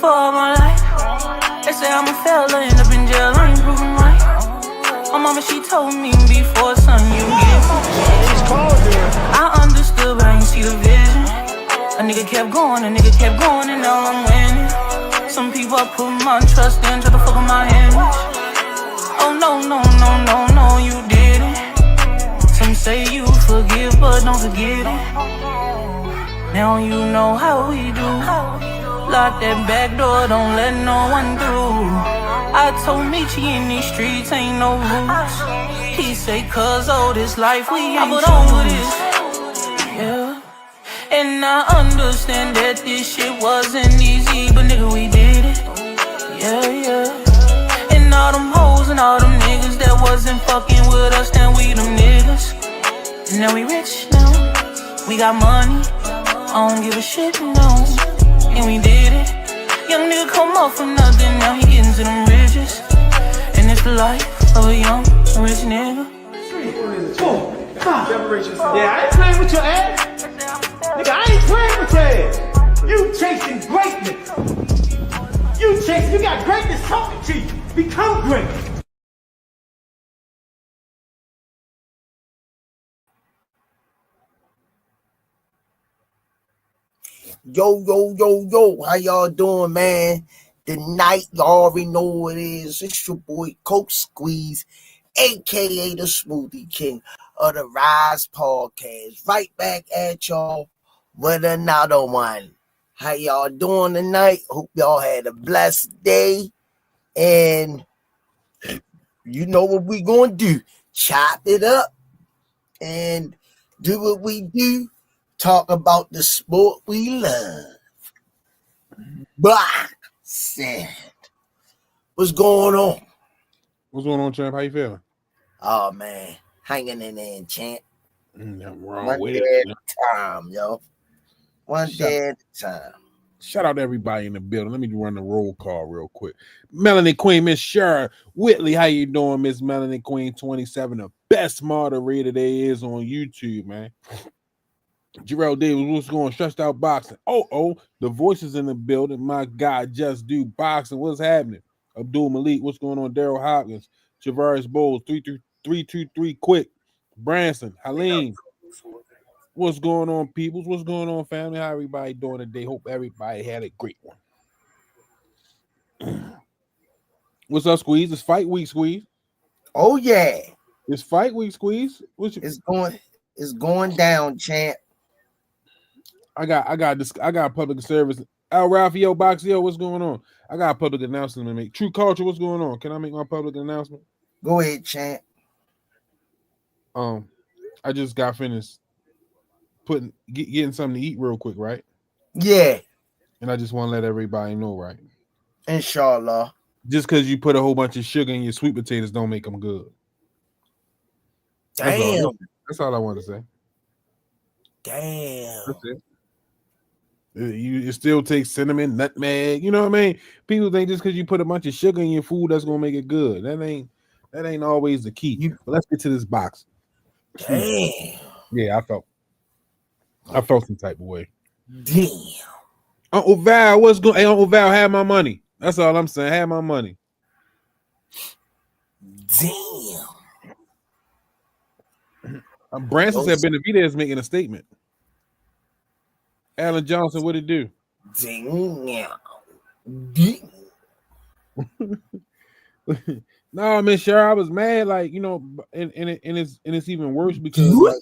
for all my life. They say I'm a failure, end up in jail, I ain't proving right. My mama, she told me before, son, you get I understood, but I ain't see the vision. A nigga kept going, and now I'm winning. Some people I put my trust in, try to fuck with my image. Oh no, you didn't. Some say you forgive, but don't forget it. Now you know how we do. Lock that back door, don't let no one through. I told Michi in these streets ain't no rules. He say, cause all this life we ain't on with this. Yeah. And I understand that this shit wasn't easy, but nigga, we did it. Yeah. And all them hoes and all them niggas that wasn't fucking with us, then we them niggas. And now we rich now. We got money. I don't give a shit, no. And we did it. Young nigga come up from nothing, now he getting to them riches. And it's the life of a young rich nigga. Yeah, I ain't playing with your ass. Nigga, I ain't playing with your ass. You chasing greatness. You got greatness talking to you. Become great. Yo, how y'all doing, man? Tonight, y'all already know what it is. It's your boy, Coach Squeeze, a.k.a. the Smoothie King of the Rize Podcast. Right back at y'all with another one. How y'all doing tonight? Hope y'all had a blessed day. And you know what we gonna do. Chop it up and do what we do. Talk about the sport we love. Boxing. What's going on? What's going on, champ? How you feeling? Oh, man. Hanging in there, champ. Nothing wrong One with day it. at a time, yo. One day at a time. Shout out to everybody in the building. Let me run the roll call real quick. Melanie Queen, Miss Shara Whitley, how you doing, Miss Melanie Queen 27, the best moderator there is on YouTube, man. Jarrell Davis, what's going on? Stressed out boxing. Oh, the voices in the building. My God, just do boxing. What's happening? Abdul Malik, what's going on? Daryl Hopkins, Javaris Bowles, 323 quick. Branson, Haleen. What's going on, peoples? What's going on, family? How everybody doing today? Hope everybody had a great one. What's up, Squeeze? It's fight week, Squeeze. Oh, yeah. It's fight week, Squeeze. It's going down, champ. I got public service. Al Rafael Boxio, what's going on? I got a public announcement to make. True Culture, what's going on? Can I make my public announcement? Go ahead, champ. I just got finished getting something to eat real quick, right? Yeah. And I just want to let everybody know, right? Inshallah. Just because you put a whole bunch of sugar in your sweet potatoes don't make them good. Damn. That's all I want to say. Damn. That's it. It still takes cinnamon, nutmeg. You know what I mean? People think just because you put a bunch of sugar in your food, that's gonna make it good. That ain't always the key. But let's get to this box. Damn. Yeah, I felt some type of way. Damn. Uncle Val, what's going? Hey, Uncle Val, have my money. That's all I'm saying. Have my money. Damn. Branson said Benevidez making a statement. Alan Johnson, what'd it do? Damn. No, Miss Sure, I was mad, like, you know, and it's even worse because like,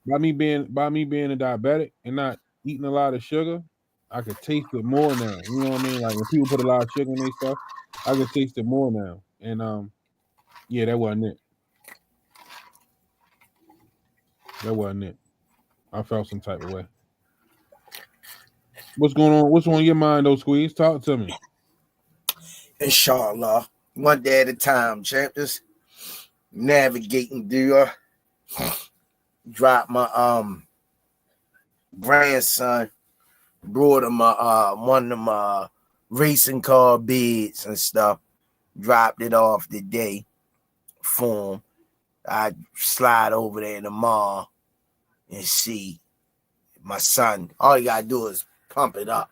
by me being a diabetic and not eating a lot of sugar, I could taste it more now. You know what I mean? Like when people put a lot of sugar in their stuff, I could taste it more now. And yeah, that wasn't it. That wasn't it. I felt some type of way. What's going on? What's on your mind, though, Squeeze? Talk to me. Inshallah. One day at a time, champ. Just navigating through. Dropped my grandson. Brought him one of them racing car beds and stuff. Dropped it off today for him. I slide over there tomorrow and see my son. All you gotta do is pump it up.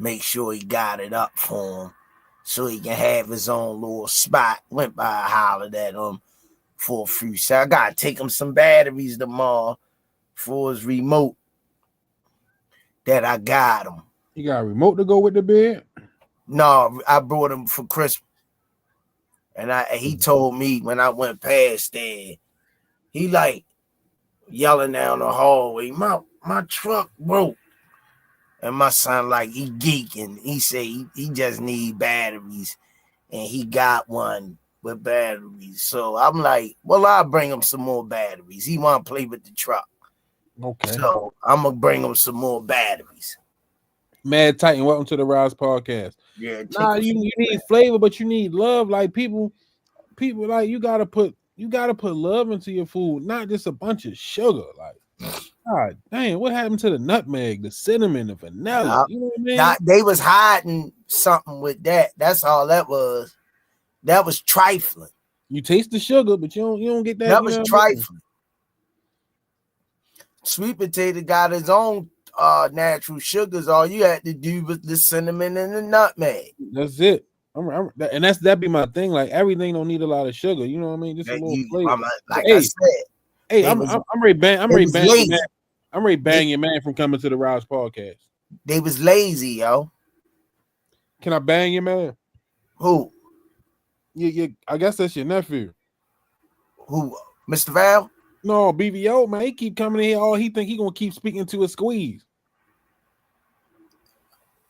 make sure he got it up for him so he can have his own little spot. Went by, hollered at him for a few. So I gotta take him some batteries tomorrow for his remote that I got him. You got a remote to go with the bed? No, I brought him for Christmas. And he told me when I went past there, he like yelling down the hallway, my truck broke. And my son like he geeking. He say he just need batteries. And he got one with batteries. So I'm like, well, I'll bring him some more batteries. He want to play with the truck. Okay. So I'm going to bring him some more batteries. Mad Titan, welcome to the Rize podcast. Yeah. Nah, you need flavor, but you need love. Like people like you gotta put love into your food, not just a bunch of sugar. Like, God dang, what happened to the nutmeg, the cinnamon, the vanilla? You know what I mean? They was hiding something with that. That's all that was. That was trifling. You taste the sugar, but you don't get that. That was trifling. Sweet potato got his own natural sugars. All you had to do was the cinnamon and the nutmeg. That's it. And that'd be my thing. Like everything don't need a lot of sugar. You know what I mean? Just a little flavor. I said. Hey, I'm ready to bang your man from coming to the Rize podcast. They was lazy, yo. Can I bang your man? Who? I guess that's your nephew. Who? Mr. Val? No, BVO, man. He keep coming in here. All he think he gonna keep speaking to a squeeze.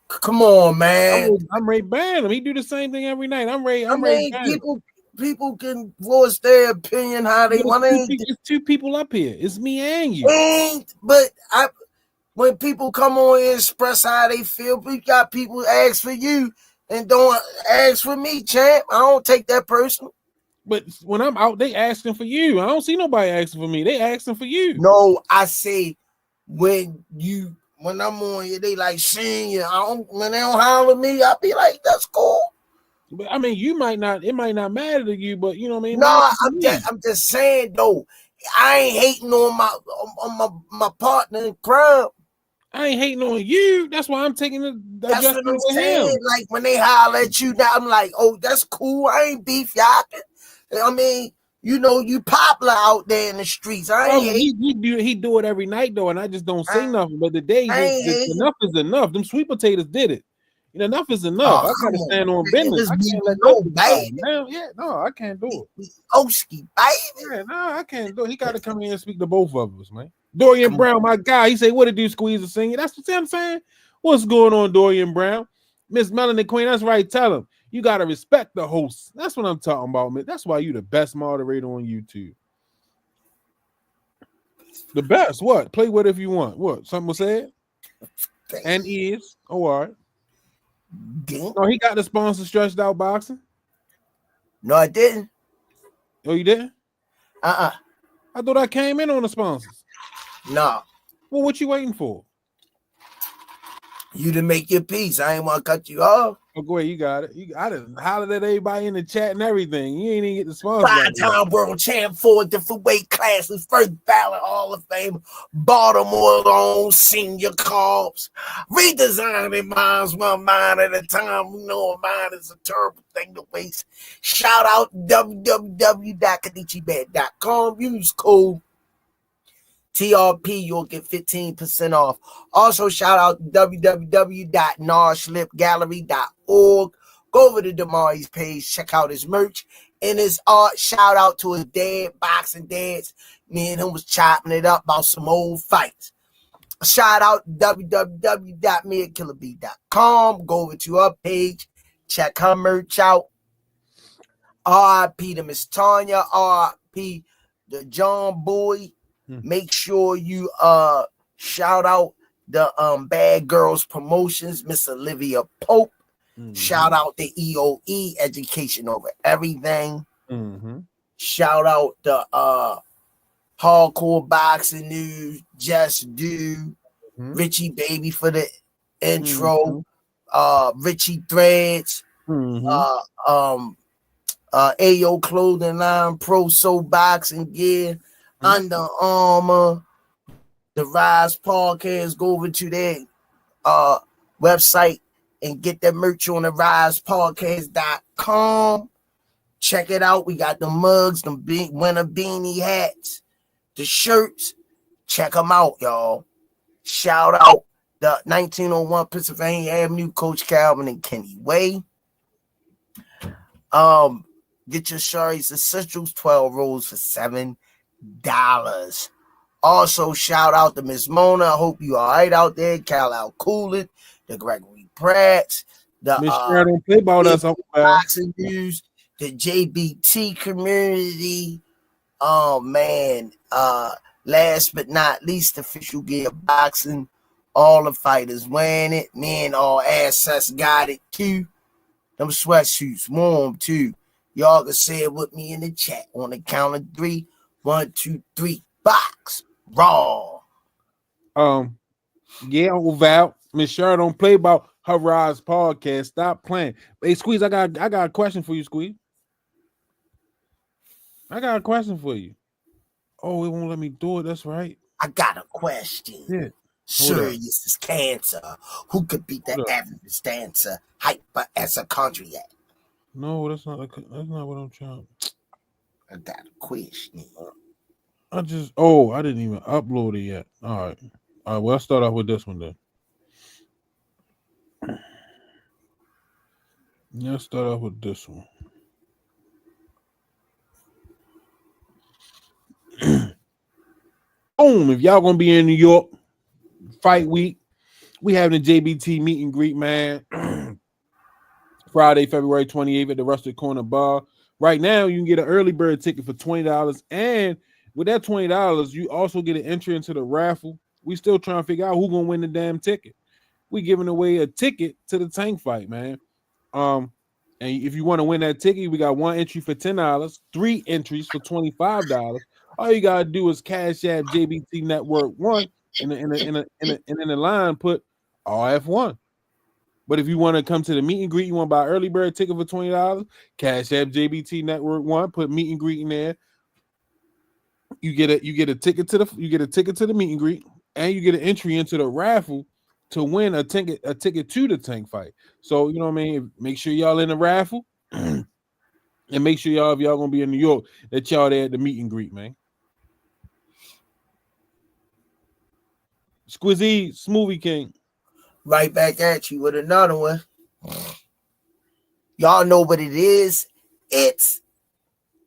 Come on, man. I'm ready to ban him. He do the same thing every night. I'm ready. People can voice their opinion how they want to. It's two people up here. It's me and you. But when people come on and express how they feel, we got people ask for you and don't ask for me, champ. I don't take that personal. But when I'm out, they asking for you. I don't see nobody asking for me. They asking for you. No, I say when I'm on here, they like seeing you. When they don't holler at me, I'll be like, that's cool. But I mean, it might not matter to you, but you know what I mean? No, I'm just saying though, I ain't hating on my partner in crime. I ain't hating on you. That's why I'm taking the that's what I'm saying. Him. Like when they holler at you, now I'm like, oh, that's cool. I ain't beef yapping. I mean, you popular out there in the streets. He do it every night though, and I just don't say nothing. But today, enough is enough. Them sweet potatoes did it. Enough is enough. I gotta stand on business. I can't let baby. I can't do it. Oski, baby. Yeah, no, I can't do it. He gotta come in and speak to both of us, man. Dorian Brown, my guy. He say, "What did you squeeze and sing?" That's what I'm saying. What's going on, Dorian Brown? Miss Melanie Queen. That's right. Tell him. You gotta respect the host. That's what I'm talking about, man. That's why you the best moderator on YouTube. The best. What? Play with it if you want. What? Something was said? And is. Oh, all right. No, he got the sponsor Stretched Out Boxing. No, I didn't. Oh, you didn't? I thought I came in on the sponsors. No. Well, what you waiting for? You to make your peace. I ain't want to cut you off. Oh, go ahead. You got it. I done hollered at everybody in the chat and everything. You ain't even get the sponsor. 5-time world champ, 4 different weight classes, first ballot Hall of Fame, Baltimore own senior corps, redesigning minds one mind at a time. We know a mind is a terrible thing to waste. Shout out www.kadichibed.com. Use code TRP, you'll get 15% off. Also, shout out www.narslipgallery.org. Go over to Damari's page, check out his merch and his art. Shout out to his dad, Boxing Dads. Me and him was chopping it up about some old fights. Shout out www.meakillerb.com. Go over to her page, check her merch out. R.I.P. to Miss Tanya, R.I.P. the John Boy. Make sure you shout out the Bad Girls Promotions, Miss Olivia Pope. Shout out the EOE, Education Over Everything. Shout out the Hardcore Boxing News, Just Do, Richie Baby for the intro, Richie Threads, AO Clothing Line, Pro Soul Boxing Gear, Under Armour, the Rize Podcast. Go over to their website, and get that merch on the RizePodcast.com. Check it out. We got the mugs, the winter beanie hats, the shirts. Check them out, y'all. Shout out the 1901 Pennsylvania Avenue, Coach Calvin and Kenny Way. Get your Shari's Essentials 12 rolls for $7. Also, shout out to Miss Mona. I hope you all right out there. Cal Al Coolin, the Gregory Pratts, the Miss Sharon don't play about us. boxing news, the JBT community. Oh man. Last but not least, Official Gear Boxing. All the fighters wearing it. Men, all assets got it too. Them sweatsuits warm too. Y'all can say it with me in the chat on the count of 3. 1, 2, 3. Box raw. Yeah, Uncle Val. Miss Sharon don't play about her Rize podcast. Stop playing. Hey, Squeeze, I got a question for you, Squeeze. I got a question for you. Oh, it won't let me do it. That's right. I got a question. Yeah. Serious is cancer. Who could beat the average dancer? Hyper as a country at? No, that's not what I'm trying. I got a question. I didn't even upload it yet. All right. Well, I'll start off with this one then. Let's start off with this one. Boom! If y'all gonna be in New York, fight week, we having a JBT meet and greet, man. Friday, February 28th at the Rustic Corner Bar. Right now, you can get an early bird ticket for $20, and with that $20, you also get an entry into the raffle. We still trying to figure out who's gonna win the damn ticket. We giving away a ticket to the tank fight, man. And if you want to win that ticket, we got 1 entry for $10, 3 entries for $25. All you gotta do is cash app JBT Network 1, and in the line put RF1. But if you want to come to the meet and greet, you want to buy early bird ticket for $20, cash app JBT Network 1, put meet and greet in there. You get a ticket to the meet and greet, and you get an entry into the raffle to win a ticket to the tank fight. So you know what I mean. Make sure y'all in the raffle, and make sure y'all, if y'all gonna be in New York, that y'all there at the meet and greet, man. Squizzy Smoothie King. Right back at you with another one. Y'all know what it is. It's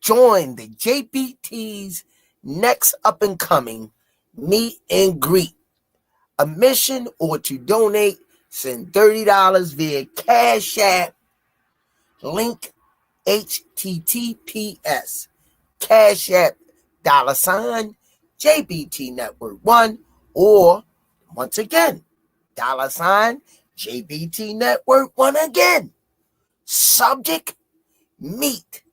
join the JBT's next up and coming meet and greet. Admission or to donate, send $30 via Cash App. Link HTTPS. Cash App $ JBT Network 1, or once again, $ JBT Network 1 again. Subject, meet.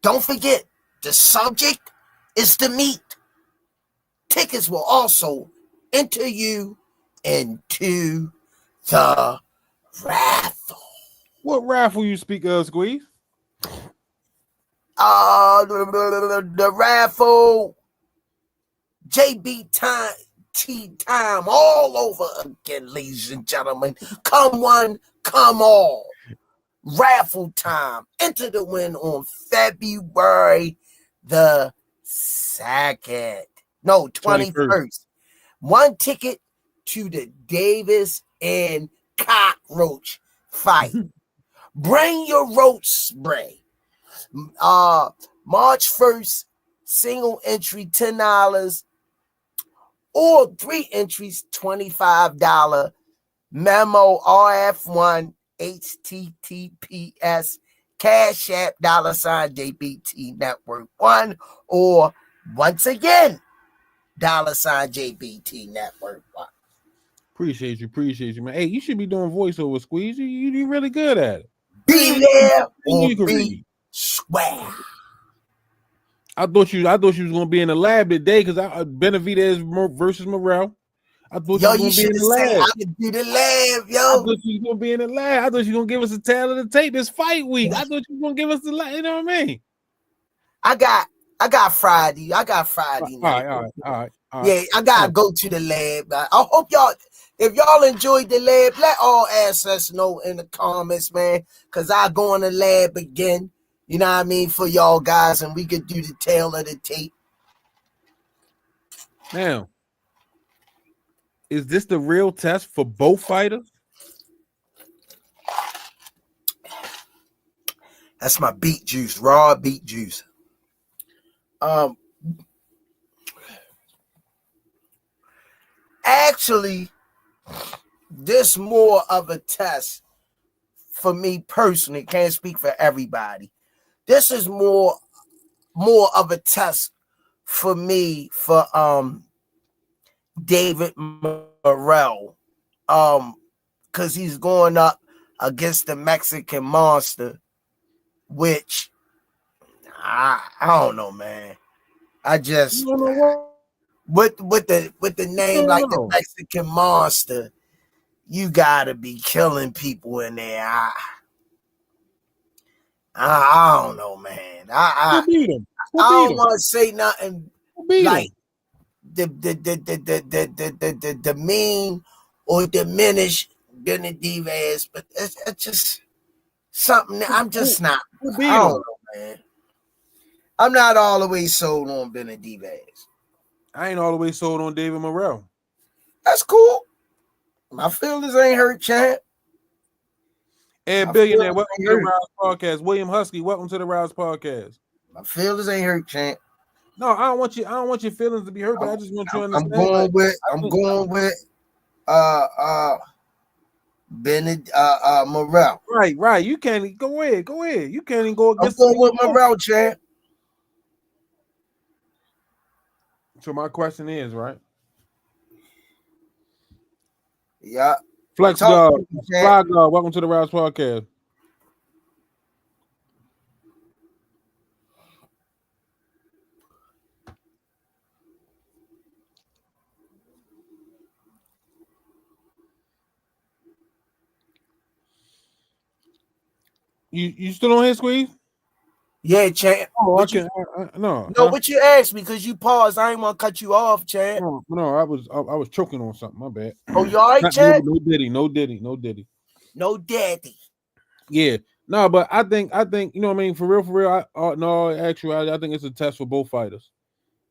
Don't forget, the subject is the meet. Tickets will also enter you into the raffle. What raffle you speak of, Squeeze? The raffle, JB time all over again, ladies and gentlemen. Come one, come all. Raffle time. Enter to win on February the 2nd. No, 21st. 1 ticket to the Davis and Cockroach fight. Bring your roach spray. March 1st, single entry $10, or 3 entries $25. Memo RF1 HTTPS Cash App $ JBT Network 1, or once again $ JBT Network 1. Appreciate you, man. Hey, you should be doing voiceover, Squeeze. You really good at it. Be there or be square. I thought you was gonna be in the lab today because Benevidez versus Morrell. I thought Yo, you was gonna be in the lab. I could do the lab, yo. I thought you was gonna be in the lab. I thought you was gonna give us a tale of the tape this fight week. I thought you was gonna give us the lab. You know what I mean? I got Friday. I got Friday. All right. Yeah, I gotta go to the lab. I hope y'all If y'all enjoyed the lab, let all assets know in the comments, man. Cause I go on the lab again. You know what I mean, for y'all guys, and we could do the tail of the tape. Now, is this the real test for both fighters? That's my beet juice, raw beet juice. Actually, this more of a test for me personally. Can't speak for everybody. This is more of a test for me for David Morrell, because he's going up against the Mexican Monster, which I don't know, man. I just with the name like the Mexican Monster, you gotta be killing people in there. I don't know, man. I don't want to say nothing like the demean or diminish Benevidez, but it's just something I'm just not. I don't know, man. I'm not all the way sold on Benevidez. I ain't all the way sold on David Morrell. That's cool. My feelings ain't hurt, champ. And Billionaire, welcome to the Rize Podcast. William Husky, welcome to the Rize Podcast. My feelings ain't hurt, champ. No, I don't want your feelings to be hurt, but I just want you to understand. I'm going with Morrell. Right. You can't go ahead. You can't even go against. I'm going with Morrell, champ. So my question is, right? Yeah. Flex God, Fly God, welcome to the Rize Podcast. You still on here, Squeeze? Yeah, champ. Oh, no. What you asked me because you paused. I ain't want to cut you off, champ. No, I was choking on something. My bad. Oh, you all right, champ? No diddy. No daddy. Yeah. No, but I think you know what I mean. For real. Actually, I think it's a test for both fighters.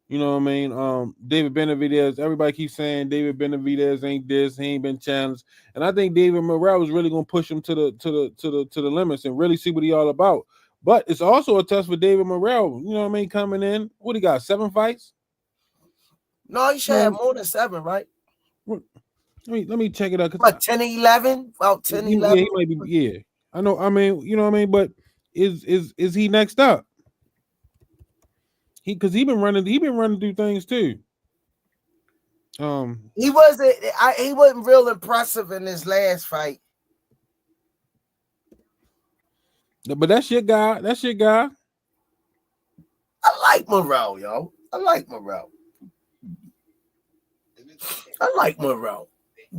You know what I mean? David Benevidez. Everybody keeps saying David Benevidez ain't this. He ain't been challenged, and I think David Morrell is really gonna push him to the limits and really see what he all about. But it's also a test for David Morrell. You know what I mean? Coming in, what he got? 7 fights? No, he should have more than 7, right? Let me check it out. What, 10 11? About 10 11? Yeah, he might be. Yeah, I know. I mean, you know what I mean. But is he next up? He been running through things too. He wasn't real impressive in his last fight. But that's your guy. I like Morrell, yo. I like Morrell.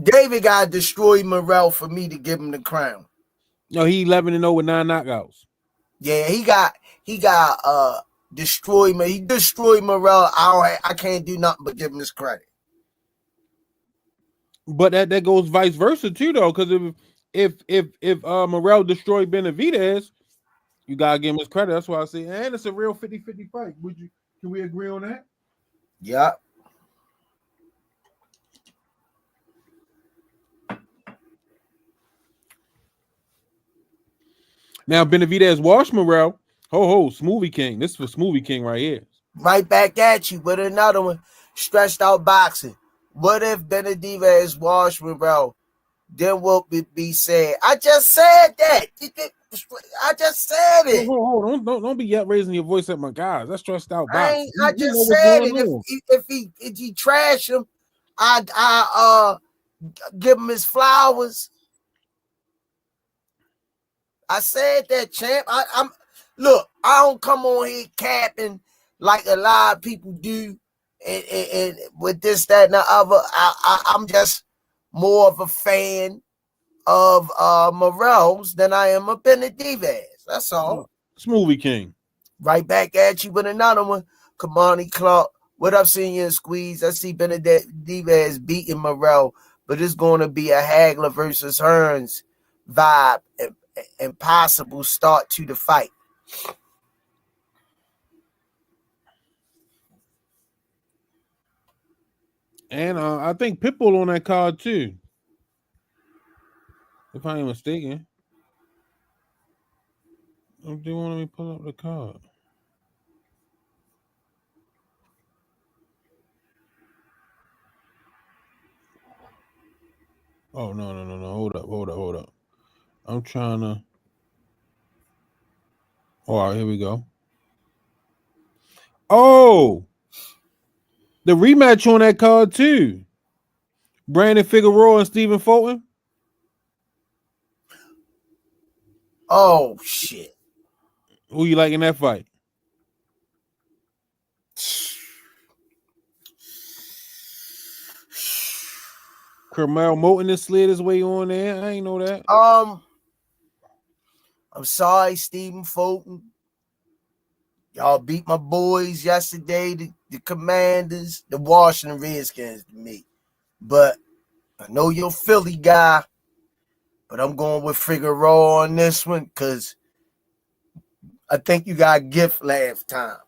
David got to destroy Morrell for me to give him the crown. No, he 11-0 with 9 knockouts. Yeah, he got destroy me. He destroyed Morrell. I can't do nothing but give him this credit. But that goes vice versa too, though, because if Morrell destroyed Benevidez, you gotta give him his credit. That's why I say, and it's a real 50-50 fight. Can we agree on that? Yeah. Now Benevidez washed Morrell. Smoothie King. This is for Smoothie King right here. Right back at you with another one. Stretched out boxing. What if Benevidez washed Morrell? Then what would be said? I just said that. I just said it. Hold on. Don't be yet raising your voice at my guys. That's stressed out boxing. I just said it. If he trash him, I give him his flowers. I said that, champ. Look, I don't come on here capping like a lot of people do, and with this, that, and the other. I'm just more of a fan of Morrell's than I am a Benevidez. That's all. Smoothie King. Right back at you with another one. Kamani Clark. What up, Senior Squeeze? I see Benevidez beating Morrell but it's going to be a Hagler versus Hearns vibe and possible start to the fight. And I think Pitbull on that card too, if I ain't mistaken. Do you want me to pull up the card? Oh no. Hold up. I'm trying to. All right, here we go. Oh, the rematch on that card too. Brandon Figueroa and Stephen Fulton. Oh shit! Who you like in that fight? Carmel Moulton has slid his way on there. I ain't know that. I'm sorry, Stephen Fulton. Y'all beat my boys yesterday, the Commanders, the Washington Redskins to me. But I know you're a Philly guy, but I'm going with Figueroa on this one because I think you got a gift last time.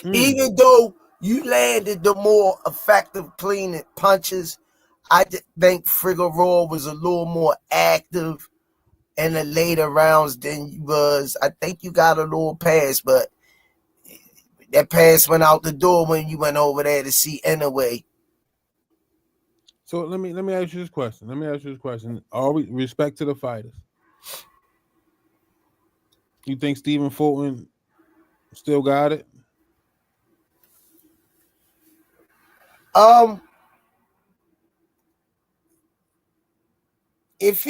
Even though you landed the more effective clean punches, I think Figueroa was a little more active in the later rounds than you was. I think you got a little pass, but that pass went out the door when you went over there to see anyway. So let me ask you this question. Always respect to the fighters. You think Stephen Fulton still got it? If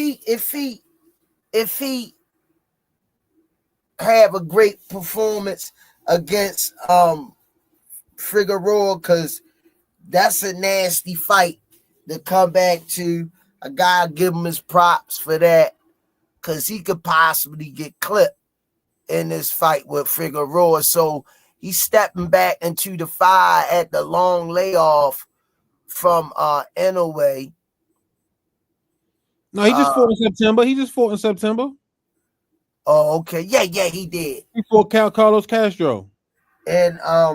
he have a great performance against Figueroa, because that's a nasty fight to come back to. I gotta give him his props for that, because he could possibly get clipped in this fight with Figueroa. So he's stepping back into the fire at the long layoff from Inoue. No, he just fought in September. Oh, okay. Yeah, he did. He fought Carlos Castro. And I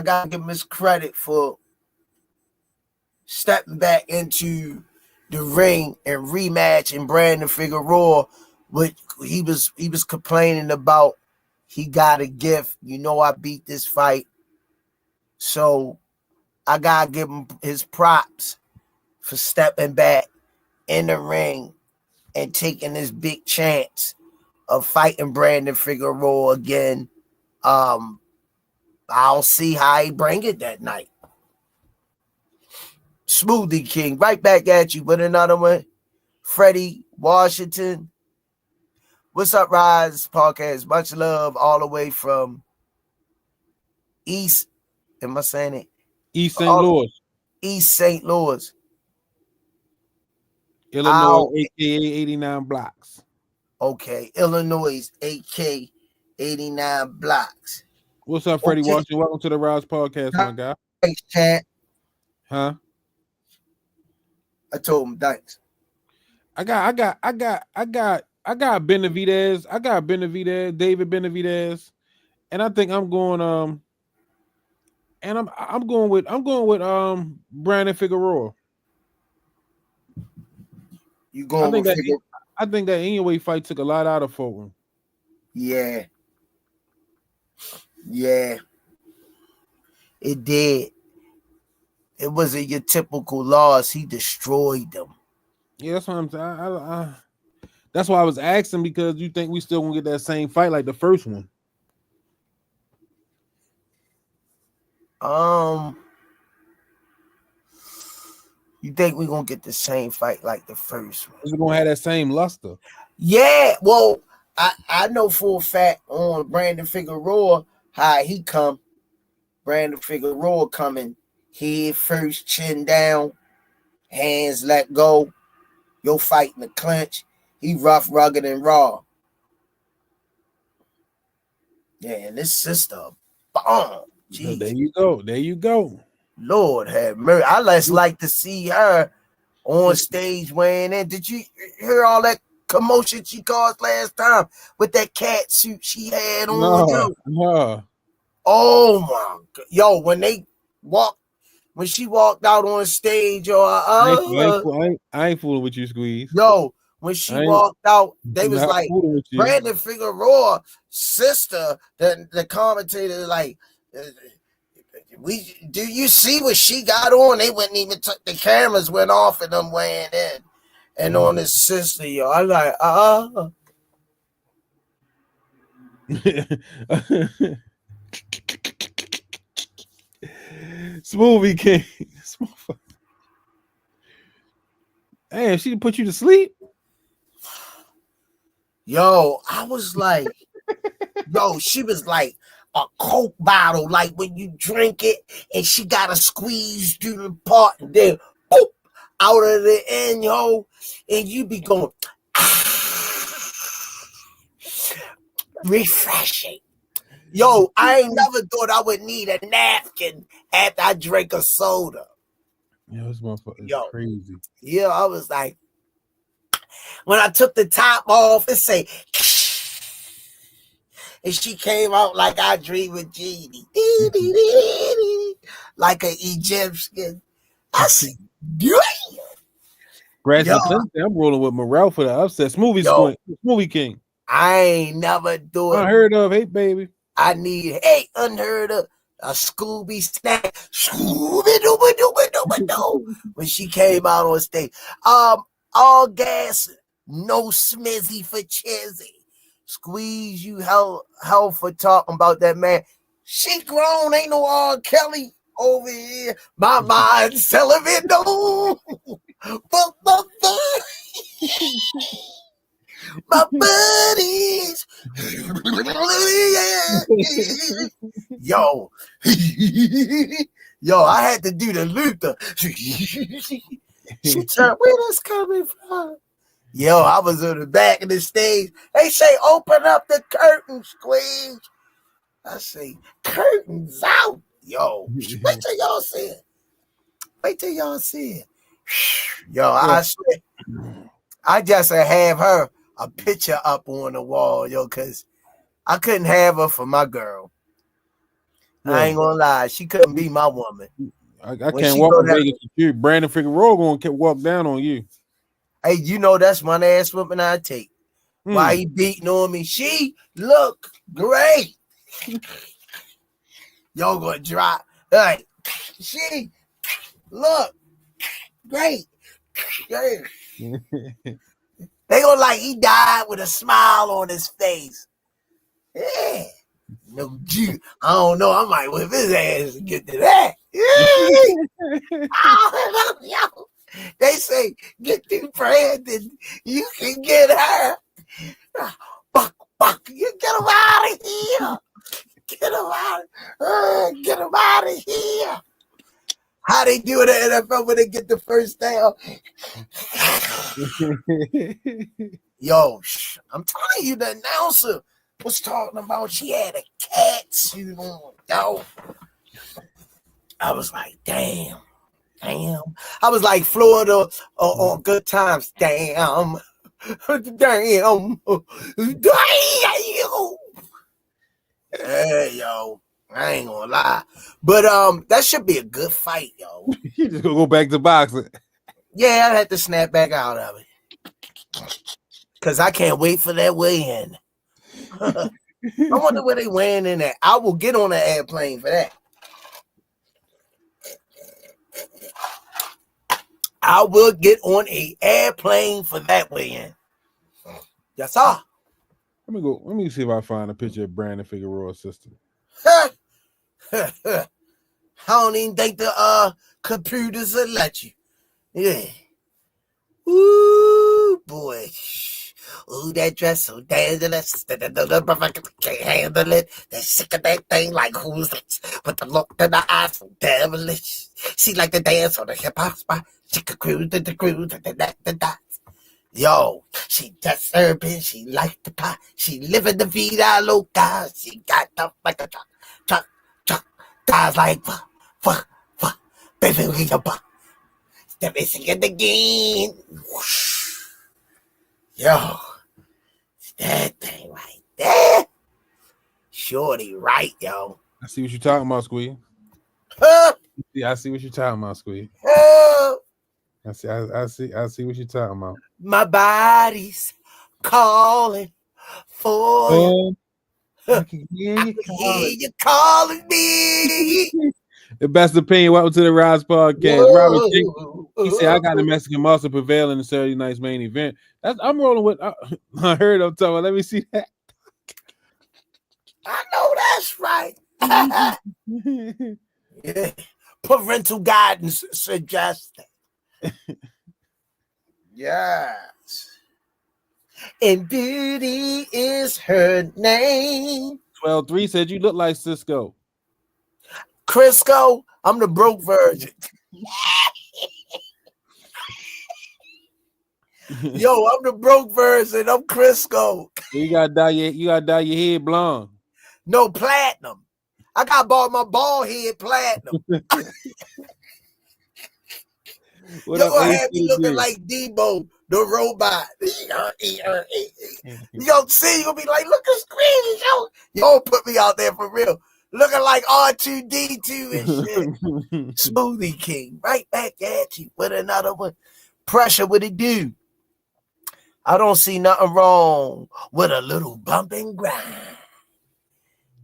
gotta give him his credit for stepping back into the ring and rematching Brandon Figueroa, which he was complaining about. He got a gift. I beat this fight. So I gotta give him his props for stepping back in the ring and taking this big chance of fighting Brandon Figueroa again. I'll see how he bring it that night. Smoothie King, right back at you with another one. Freddie Washington. What's up, Rize Podcast? Much love all the way from East. Am I saying it? East St. Louis. East St. Louis. Illinois, aka 89 blocks. Okay, Illinois, AK 89 blocks. What's up, Freddie Washington? Welcome to the Rize Podcast, my guy. Thanks, chat. Huh? I told him thanks. I got Benevidez. I got Benevidez, David Benevidez, and I think I'm going and I'm going with Brandon Figueroa. You going with Figueroa? I think that anyway fight took a lot out of Fulton. Yeah. It did. It wasn't your typical loss. He destroyed them. Yeah, that's what I'm saying. That's why I was asking, because you think we still gonna get that same fight like the first one? You think we're gonna get the same fight like the first one? We're gonna have that same luster. Yeah, well, I know for a fact on Brandon Figueroa how he come. Brandon Figueroa coming head first, chin down, hands let go. You're fighting the clinch. He rough, rugged, and raw. Yeah, and this sister bomb. Jeez. There you go. There you go. Lord have mercy. I just like to see her on stage weighing in. Did you hear all that commotion she caused last time with that cat suit she had on? No. Oh my God. Yo, when she walked out on stage, I ain't fooling with you, Squeeze. yo, when she walked out, they was like, Brandon Figueroa, sister, the commentator, like, do you see what she got on? They wouldn't even the cameras went off and them weighing in. And on his sister, yo, I like, Smoothie King. Damn, she put you to sleep? Yo, I was like, yo, she was like a Coke bottle, like when you drink it and she got to squeeze through the part and then boop, out of the end, yo, and you be going, refreshing. Yo, I ain't never thought I would need a napkin after I drink a soda. Yo, this motherfucker is crazy. Yeah, I was like, when I took the top off, it say, and she came out like I Dream with Genie. Like an Egyptian. I said, Grassy Clinton, I'm rolling with Morrell for the upset. Smoothie King. I ain't never do it. Unheard of, hey baby. I need unheard of a Scooby snack. Scooby doo. When she came out on stage. All gas, no smizzy for Chizzy. Squeeze, you hell for talking about that man. She grown, ain't no R. Kelly over here. My mind's telling me no. My buddies. Yo. Yo, I had to do the Luther. She turned, where this coming from? Yo, I was on the back of the stage. They say, open up the curtains, Squeeze. I say, curtains out. Yo, wait till y'all see it. Wait till y'all see it. Yo, I swear, I just have her a picture up on the wall, yo, because I couldn't have her for my girl. Yeah. I ain't gonna lie, she couldn't be my woman. I can't walk in Vegas with you. Brandon Figueroa gonna walk down on you. Hey, you know that's one ass whipping I take. Why he beating on me? She look great. Y'all gonna drop. Like, she look great. They gonna like he died with a smile on his face. Yeah. No Jew. I don't know. I might whip his ass and get to that. Yeah. Yo. They say, get through Brandon. You can get her. Buck. You get him out of here. Get him out of here. How they do it in the NFL when they get the first down? Yo, I'm telling you, the announcer was talking about she had a cat suit on. Yo, I was like, damn. I was like Florida on Good Times. Damn. Hey, yo. I ain't gonna lie. But that should be a good fight, yo. You just gonna go back to boxing. Yeah, I had to snap back out of it. Cause I can't wait for that weigh-in. I wonder where they weighing in at. I will get on an airplane for that. I will get on an airplane for that weigh-in. Yes, sir. Let me see if I find a picture of Brandon Figueroa's sister. I don't even think the computers will let you. Yeah. Ooh, boy. Ooh, that dress so dangerous. Can't handle it. They're sick of that thing like who's it? With the look in the eyes so devilish. She like to dance on the hip hop spot. She could cruise to the cruise. Yo, she just urban. She like the pie. She living the vida loca. She got the like a truck. Guys like, baby, we can let me sing it again. Whoosh. Yo, that thing right there. Shorty, right, yo. I see what you're talking about, Squeeze. Huh? Yeah, I see what you're talking about, Squeeze. Huh? I see what you're talking about. My body's calling for you. I can hear you calling. You calling me. The best opinion. Welcome to the Rize podcast. Robert Jenkins, he said, "I got the Mexican muscle prevail in the Saturday night's main event." I'm rolling with. I heard him talking. Let me see that. I know that's right. Yeah. Parental guidance suggested. Yes. And beauty is her name. 12-3 said you look like Cisco. Crisco, I'm the broke virgin. Yo, I'm the broke version. I'm Crisco. You gotta dye your head blonde. No, platinum. I got my bald head platinum. What You're up, gonna have me looking ACB? like Debo, the robot. You gonna see, you're gonna be like, look at screen, yo. Yo, put me out there for real. Looking like R2D2 and shit. Smoothie King, right back at you with another one. Pressure, what it do? I don't see nothing wrong with a little bump and grind.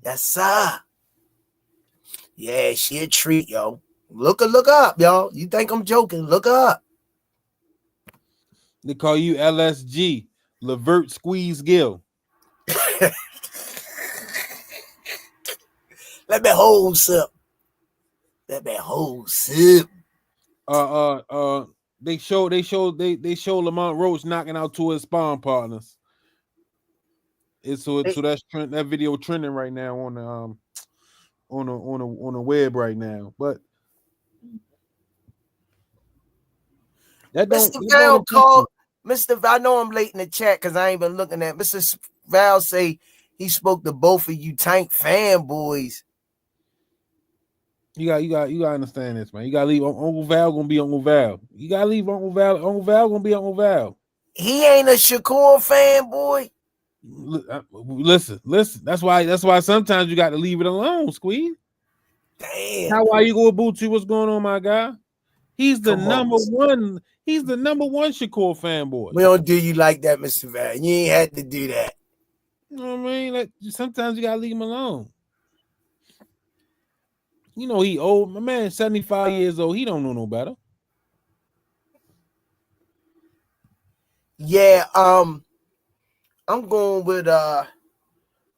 Yes, sir. Yeah, she a treat, yo. Look up, y'all. You think I'm joking? Look up. They call you LSG, Levert Squeeze Gill. Let me hold sip. They show Lamont Roach knocking out two of his spawn partners. So that's that video trending right now on the web right now. But that don't Mr. Val called. Mr. Val, I know I'm late in the chat because I ain't been looking at. Mr. Val say he spoke to both of you Tank fanboys. You gotta understand this, man. You gotta leave Uncle Val gonna be Uncle Val. You gotta leave Uncle Val. Uncle Val gonna be Uncle Val. He ain't a Shakur fanboy. Listen. That's why sometimes you got to leave it alone, Squeeze. Damn. How are you going Booty? What's going on, my guy? He's the number one. He's the number one Shakur fanboy. We don't do you like that, Mr. Val. You ain't had to do that. You know what I mean? Like, sometimes you gotta leave him alone. You know he old. My man, 75 years old. He don't know no better. Yeah, I'm going with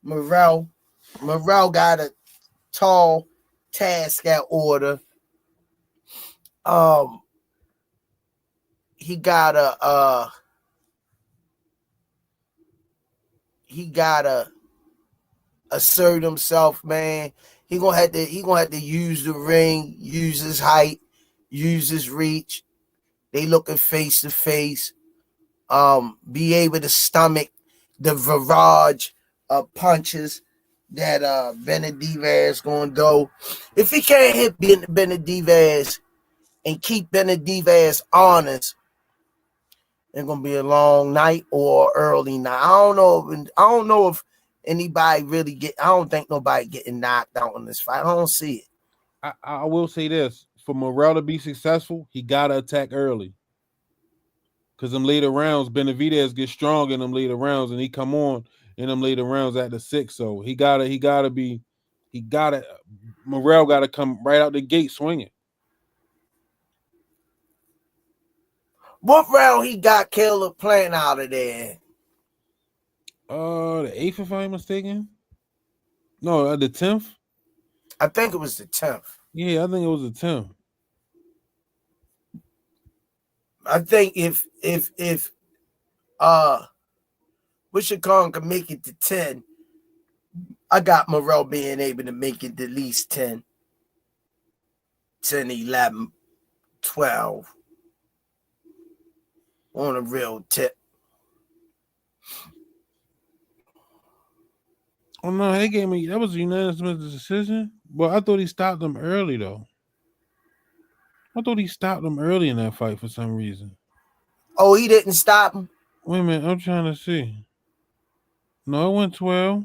Morrell. Morrell got a tall task at order. He gotta assert himself, man. He gonna have to use the ring, use his height, use his reach. They looking face to face. Be able to stomach the barrage of punches that Benevidez gonna go. If he can't hit Benevidez and keep Benevidez honest, it's gonna be a long night or early night. I don't know if anybody really I don't think nobody getting knocked out in this fight. I don't see it. I will say this: for Morrell to be successful, he gotta attack early. Because them later rounds, Benevidez gets strong in them later rounds, and he come on in them later rounds at the 6. So Morrell gotta come right out the gate swinging. What round he got Caleb Plant out of there? The 8th, if I'm mistaken. No, the 10th. I think it was the 10th. Yeah, I think it was the 10th. I think if Wishakan can make it to 10, I got Morrell being able to make it at least 10, 11, 12 on a real tip. Oh no, they gave me that was a unanimous decision. Well, I thought he stopped him early though. I thought he stopped him early in that fight for some reason. Oh, he didn't stop him. Wait a minute, I'm trying to see. No, it went 12.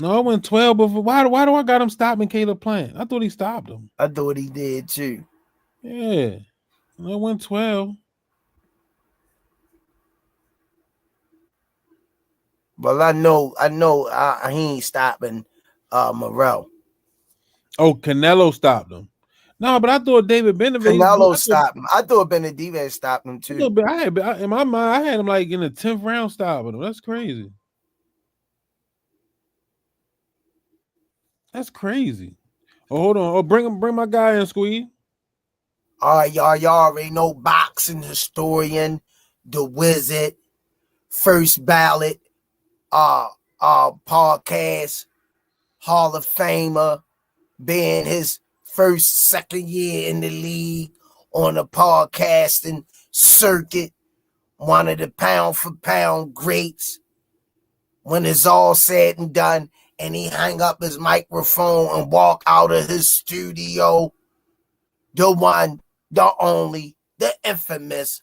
No, it went 12 before. Why do I got him stopping Caleb Plant? I thought he stopped him. I thought he did too. Yeah. No, it went 12. Well, I know he ain't stopping Morrell. Oh, Canelo stopped him. No, but I thought David Benevidez. Canelo stopped him. I thought Benevidez stopped him too. In my mind, I had him like in the 10th round stopping him. That's crazy. That's crazy. Oh, hold on. Oh, bring my guy in, Squeeze. All right, y'all already know boxing historian, the wizard, first ballot, podcast, Hall of Famer, being his second year in the league on the podcasting circuit, one of the pound for pound greats. When it's all said and done, and he hang up his microphone and walk out of his studio, the one, the only, the infamous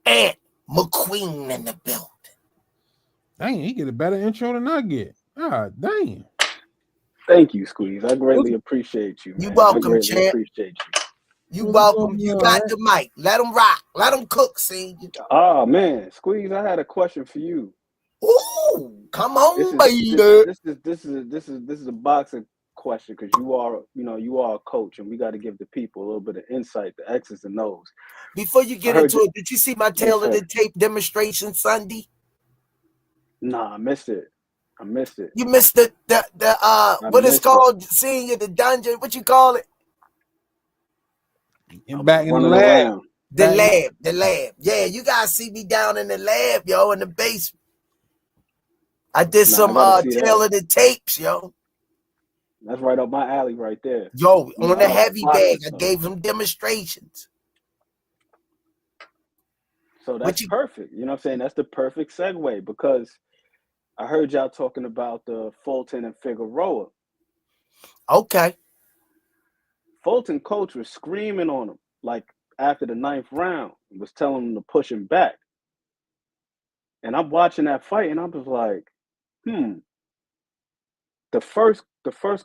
Ant McQueen in the building. Dang, he get a better intro than I get. God damn. Thank you, Squeeze. I greatly appreciate you, man. You welcome, I greatly champ. appreciate you. You welcome. You got the mic. Let him rock. Let him cook, senior. Oh man, Squeeze, I had a question for you. Ooh, come on, baby. This is a boxing question because you are a coach, and we got to give the people a little bit of insight, the X's and O's. Before you get into it, did you see my tail of the tape demonstration Sunday? Nah, I missed it. You missed the what it's called, senior, the dungeon. What you call it? Back in the lab. Around. The lab. Yeah, you guys see me down in the lab, yo, in the basement. I did some tail of the tapes, yo. That's right up my alley right there. Yo, on the heavy bag, I gave them demonstrations. So that's perfect. You know what I'm saying? That's the perfect segue because I heard y'all talking about the Fulton and Figueroa. Okay. Fulton coach was screaming on him like after the 9th round, was telling him to push him back. And I'm watching that fight and I was like, The first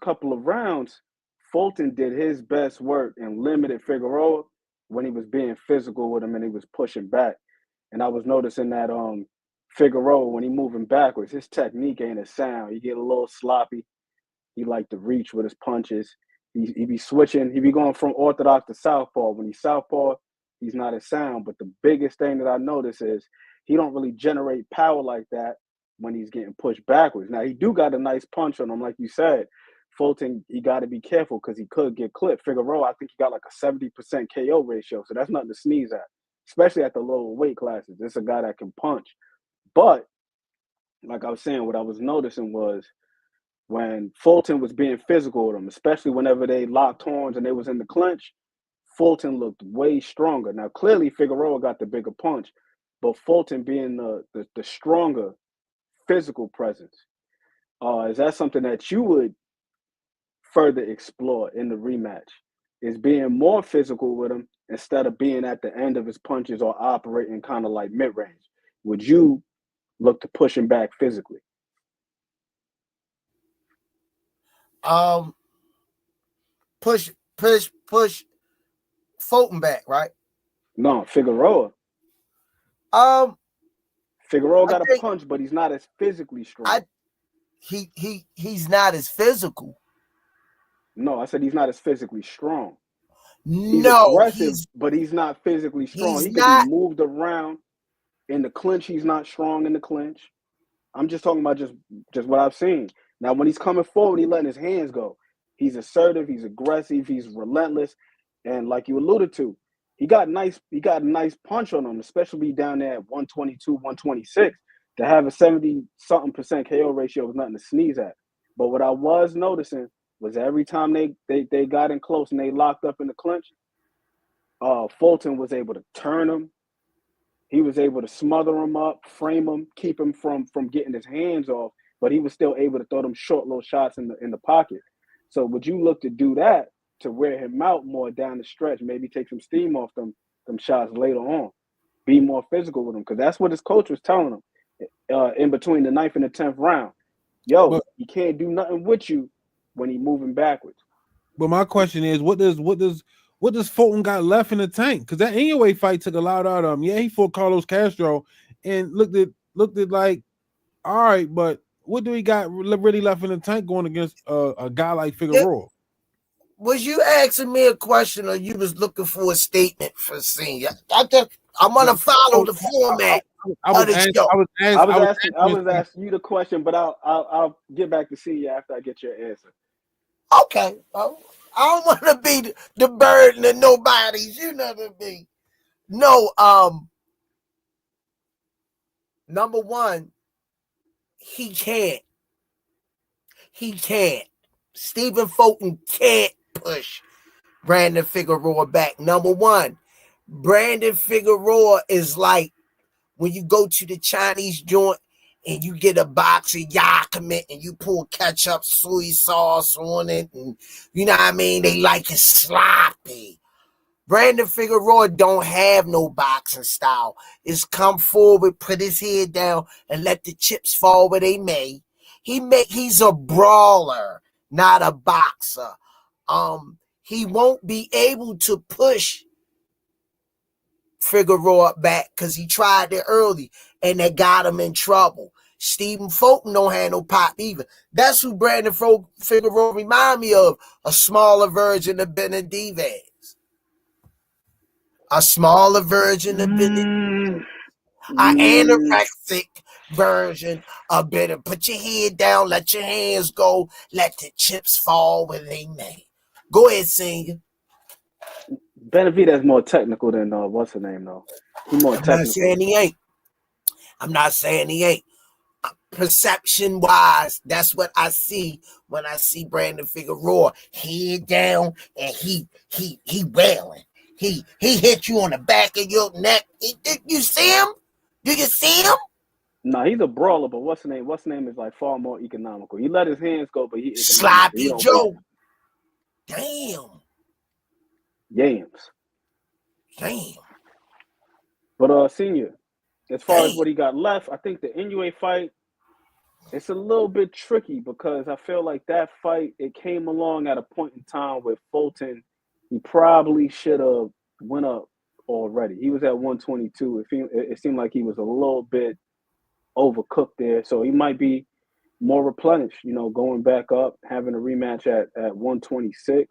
couple of rounds, Fulton did his best work and limited Figueroa when he was being physical with him and he was pushing back. And I was noticing that Figueroa, when he moving backwards, his technique ain't as sound. He get a little sloppy. He like to reach with his punches. He be switching. He be going from orthodox to southpaw. When he's southpaw, he's not as sound. But the biggest thing that I notice is he don't really generate power like that when he's getting pushed backwards. Now, he do got a nice punch on him, like you said. Fulton, he got to be careful because he could get clipped. Figueroa, I think he got like a 70% KO ratio, so that's nothing to sneeze at, especially at the lower weight classes. This is a guy that can punch. But, like I was saying, what I was noticing was when Fulton was being physical with him, especially whenever they locked horns and they was in the clinch, Fulton looked way stronger. Now, clearly, Figueroa got the bigger punch, but Fulton being the stronger physical presence. Is that something that you would further explore in the rematch? Is being more physical with him instead of being at the end of his punches or operating kind of like mid-range? Would you look to push him back physically? Push Fulton back, right? No, Figueroa. Figueroa got a punch, but he's not as physically strong. He's not as physical. No, I said he's not as physically strong. He's aggressive, but he's not physically strong. He can be moved around. In the clinch, he's not strong in the clinch. I'm just talking about just what I've seen. Now, when he's coming forward, he's letting his hands go. He's assertive, he's aggressive, he's relentless. And like you alluded to, he got a nice punch on him, especially down there at 122, 126. To have a 70-something% KO ratio was nothing to sneeze at. But what I was noticing was every time they got in close and they locked up in the clinch, Fulton was able to turn him. He was able to smother him up, frame him, keep him from getting his hands off. but he was still able to throw them short little shots in the pocket. So would you look to do that to wear him out more down the stretch? Maybe take some steam off them shots later on. Be more physical with him, because that's what his coach was telling him in between the 9th and the 10th round. Yo, he can't do nothing with you when he's moving backwards. But my question is, what does Fulton got left in the tank? Because that Inoue fight took a lot out of him. Yeah, he fought Carlos Castro and looked at like, all right, but what do he got really left in the tank going against a guy like Figueroa? Was you asking me a question, or you was looking for a statement for Senior? I'm gonna follow the format of the show. I was asking you the question, but I'll get back to Senior after I get your answer. Okay. I don't want to be the burden of nobody's. You know what I mean? No. Number one, he can't. Stephen Fulton can't push Brandon Figueroa back. Number one, Brandon Figueroa is like when you go to the Chinese joint and you get a box of yakimet and you pour ketchup, soy sauce on it, and you know what I mean? They like it sloppy. Brandon Figueroa don't have no boxing style. It's come forward, put his head down, and let the chips fall where they may. He's a brawler, not a boxer. He won't be able to push Figueroa back because he tried it early and that got him in trouble. Stephen Fulton don't have no pop either. That's who Brandon Figueroa remind me of, a smaller version of Benevidez. A smaller version of Benevidez. An anorexic version of Benevidez. Put your head down, let your hands go, let the chips fall where they may. Go ahead, Senior. Benevidez is more technical than what's her name though. He's more technical. I'm not saying he ain't. Perception wise, that's what I see when I see Brandon Figueroa head down and he wailing. He hit you on the back of your neck. You see him? Do you see him? No, he's a brawler, but what's the name? What's the name is like far more economical. He let his hands go, but he Sloppy Joe. Damn. Yams. Damn. But Senior, as far as what he got left, I think the Inoue fight, it's a little bit tricky because I feel like that fight, it came along at a point in time where Fulton, he probably should have went up already. He was at 122. It seemed like he was a little bit overcooked there. So he might be more replenished, going back up, having a rematch at 126.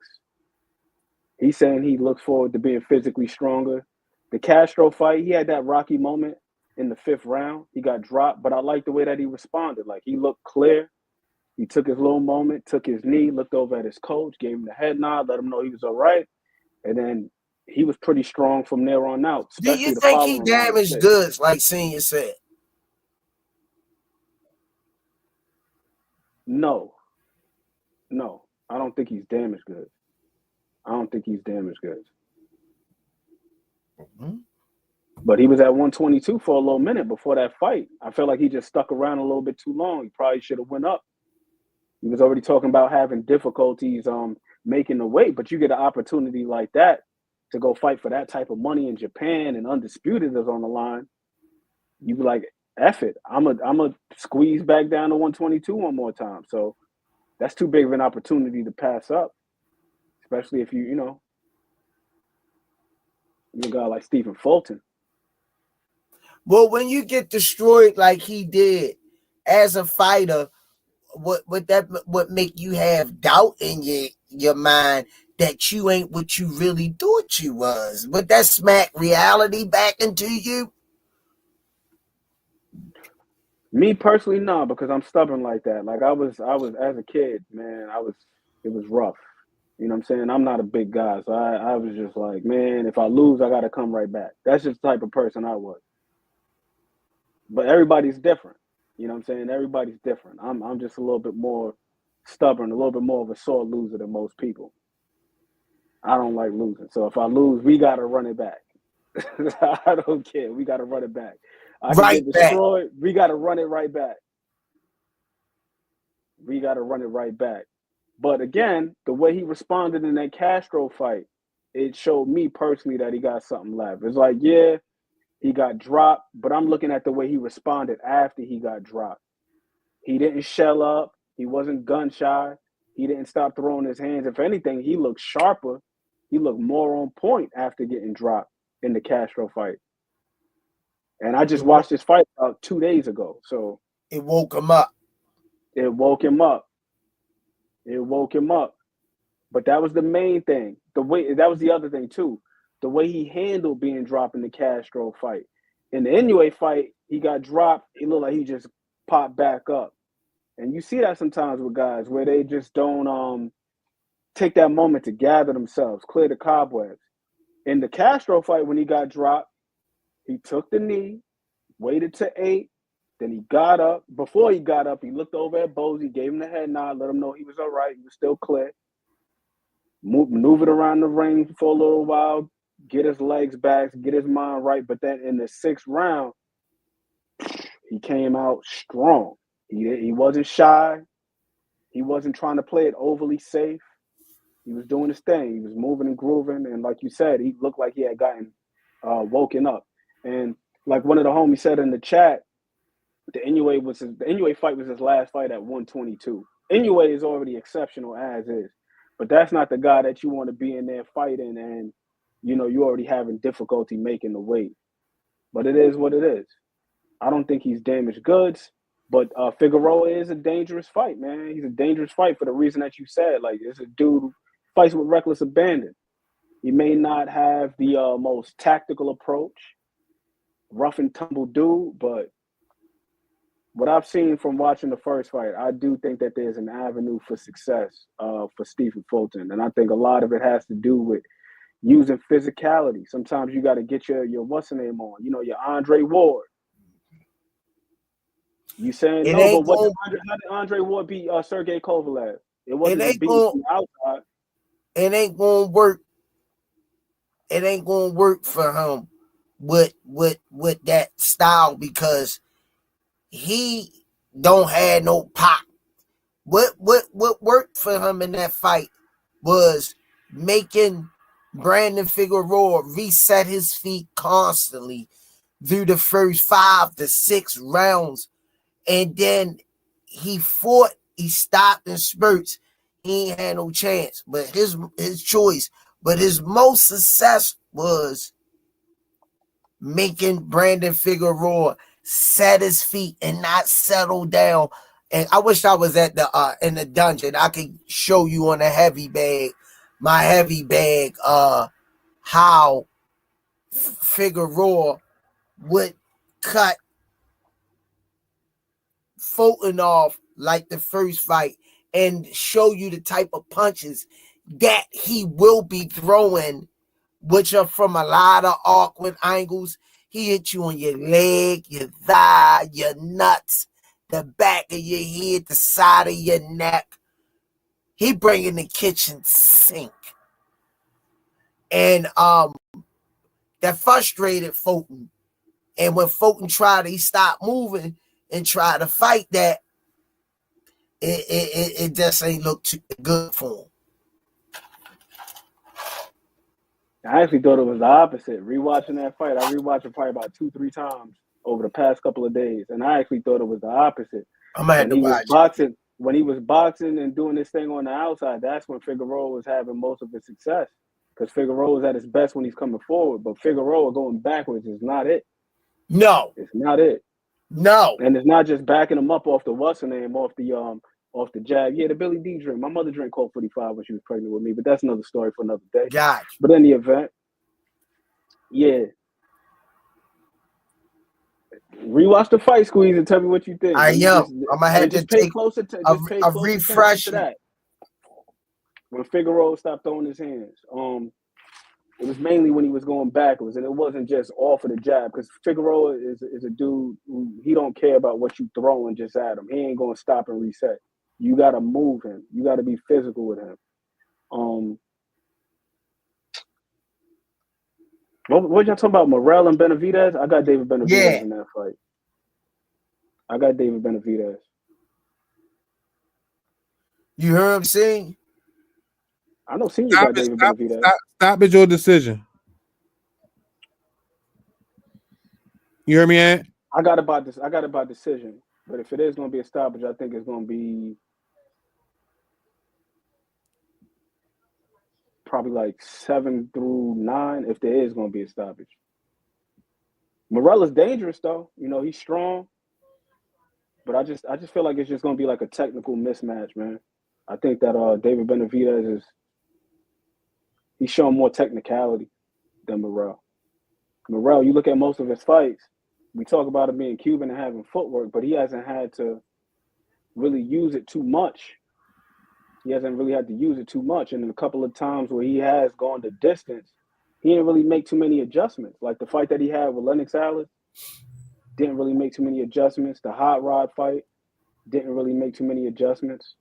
He's saying he looks forward to being physically stronger. The Castro fight, he had that rocky moment in the 5th round. He got dropped, but I like the way that he responded. Like, he looked clear. He took his little moment, took his knee, looked over at his coach, gave him the head nod, let him know he was all right. And then he was pretty strong from there on out. Do you think he damaged goods, like Senior said? No, I don't think he's damaged goods. Mm-hmm. But he was at 122 for a little minute before that fight. I felt like he just stuck around a little bit too long. He probably should have went up. He was already talking about having difficulties making the weight, but you get an opportunity like that to go fight for that type of money in Japan and Undisputed is on the line. You be like, F it. I'm a squeeze back down to 122 one more time. So that's too big of an opportunity to pass up, especially if you a guy like Stephen Fulton. Well, when you get destroyed like he did as a fighter, what make you have doubt in your mind that you ain't what you really thought you was? Would that smack reality back into you? Me personally, no, because I'm stubborn like that. Like I was as a kid, man, it was rough. You know what I'm saying? I'm not a big guy, so I was just like, man, if I lose, I got to come right back. That's just the type of person I was. But everybody's different. You know what I'm saying? Everybody's different. I'm just a little bit more stubborn, a little bit more of a sore loser than most people. I don't like losing. So if I lose, we got to run it back. I don't care. We got to run it back. I can get destroyed. We got to run it right back. We got to run it right back. But again, the way he responded in that Castro fight, it showed me personally that he got something left. It's like, yeah, he got dropped, but I'm looking at the way he responded after he got dropped. He didn't shell up. He wasn't gun shy. He didn't stop throwing his hands. If anything, he looked sharper. He looked more on point after getting dropped in the Castro fight. And I just watched this fight about 2 days ago. So it woke him up. It woke him up. It woke him up. But that was the main thing. That was the other thing too. The way he handled being dropped in the Castro fight. In the Inoue fight, he got dropped. It looked like he just popped back up. And you see that sometimes with guys where they just don't take that moment to gather themselves, clear the cobwebs. In the Castro fight, when he got dropped, he took the knee, waited to 8, then he got up. Before he got up, he looked over at Bozy, gave him the head nod, let him know he was all right, he was still clear. Maneuvered around the ring for a little while, get his legs back, get his mind right. But then in the 6th round, he came out strong. He wasn't shy. He wasn't trying to play it overly safe. He was doing his thing. He was moving and grooving. And like you said, he looked like he had gotten woken up. And like one of the homies said in the chat, the Inoue fight was his last fight at 122. Inoue is already exceptional as is. But that's not the guy that you want to be in there fighting and, you already having difficulty making the weight. But it is what it is. I don't think he's damaged goods. But Figueroa is a dangerous fight, man. He's a dangerous fight for the reason that you said. Like, it's a dude who fights with reckless abandon. He may not have the most tactical approach, rough and tumble dude, but what I've seen from watching the first fight, I do think that there's an avenue for success for Stephen Fulton. And I think a lot of it has to do with using physicality. Sometimes you got to get your what's the name on, your Andre Ward. You saying no, but how did Andre Ward beat Sergey Kovalev? It wasn't just beating from the outside. It ain't gonna work. It ain't gonna work for him with that style because he don't have no pop. What worked for him in that fight was making Brandon Figueroa reset his feet constantly through the first 5 to 6 rounds. And then he fought, he stopped in spurts. He ain't had no chance. But his choice, but his most success was making Brandon Figueroa set his feet and not settle down. And I wish I was at the in the dungeon. I could show you on my heavy bag, how Figueroa would cut Fulton off like the first fight and show you the type of punches that he will be throwing, which are from a lot of awkward angles. He hit you on your leg, your thigh, your nuts, the back of your head, the side of your neck. He bringing the kitchen sink. And that frustrated Fulton. And when Fulton he stopped moving and tried to fight that, it just ain't look too good for him. I actually thought it was the opposite. Rewatching that fight, I rewatched it probably about 2-3 times over the past couple of days, and I actually thought it was the opposite. I'm gonna have to watch it. When he was boxing and doing this thing on the outside, that's when Figueroa was having most of his success. Because Figueroa was at his best when he's coming forward, but Figueroa going backwards is not it. No, it's not it. No, and it's not just backing him up off the what's her name, off the jab. Yeah, the Billy D drink. My mother drank Colt 45 when she was pregnant with me, but that's another story for another day. Gotcha. But in the event, yeah. Rewatch the fight squeeze and tell me what you think. I am. I'm gonna have to pay closer to a refresh to that. When Figueroa stopped throwing his hands, it was mainly when he was going backwards, and it wasn't just off of the jab. Because Figueroa is a dude who he don't care about what you throwing just at him. He ain't gonna stop and reset. You gotta move him. You gotta be physical with him. What y'all talking about? Morrell and Benevidez? I got David Benevidez in that fight. I got David Benevidez. You heard him saying? I know Senior got David Benevidez. Stop at your decision. You hear me, Ant? I got about decision. But if it is going to be a stoppage, I think it's going to be probably like 7 through 9 if there is going to be a stoppage. Morrell is dangerous though. You know, he's strong. But I just feel like it's just going to be like a technical mismatch, man. I think that David Benevidez he's showing more technicality than Morrell. Morrell, you look at most of his fights, we talk about him being Cuban and having footwork, but he hasn't had to really use it too much. He hasn't really had to use it too much. And in a couple of times where he has gone the distance, he didn't really make too many adjustments. Like the fight that he had with Lennox Alice, didn't really make too many adjustments. The Hot Rod fight, didn't really make too many adjustments.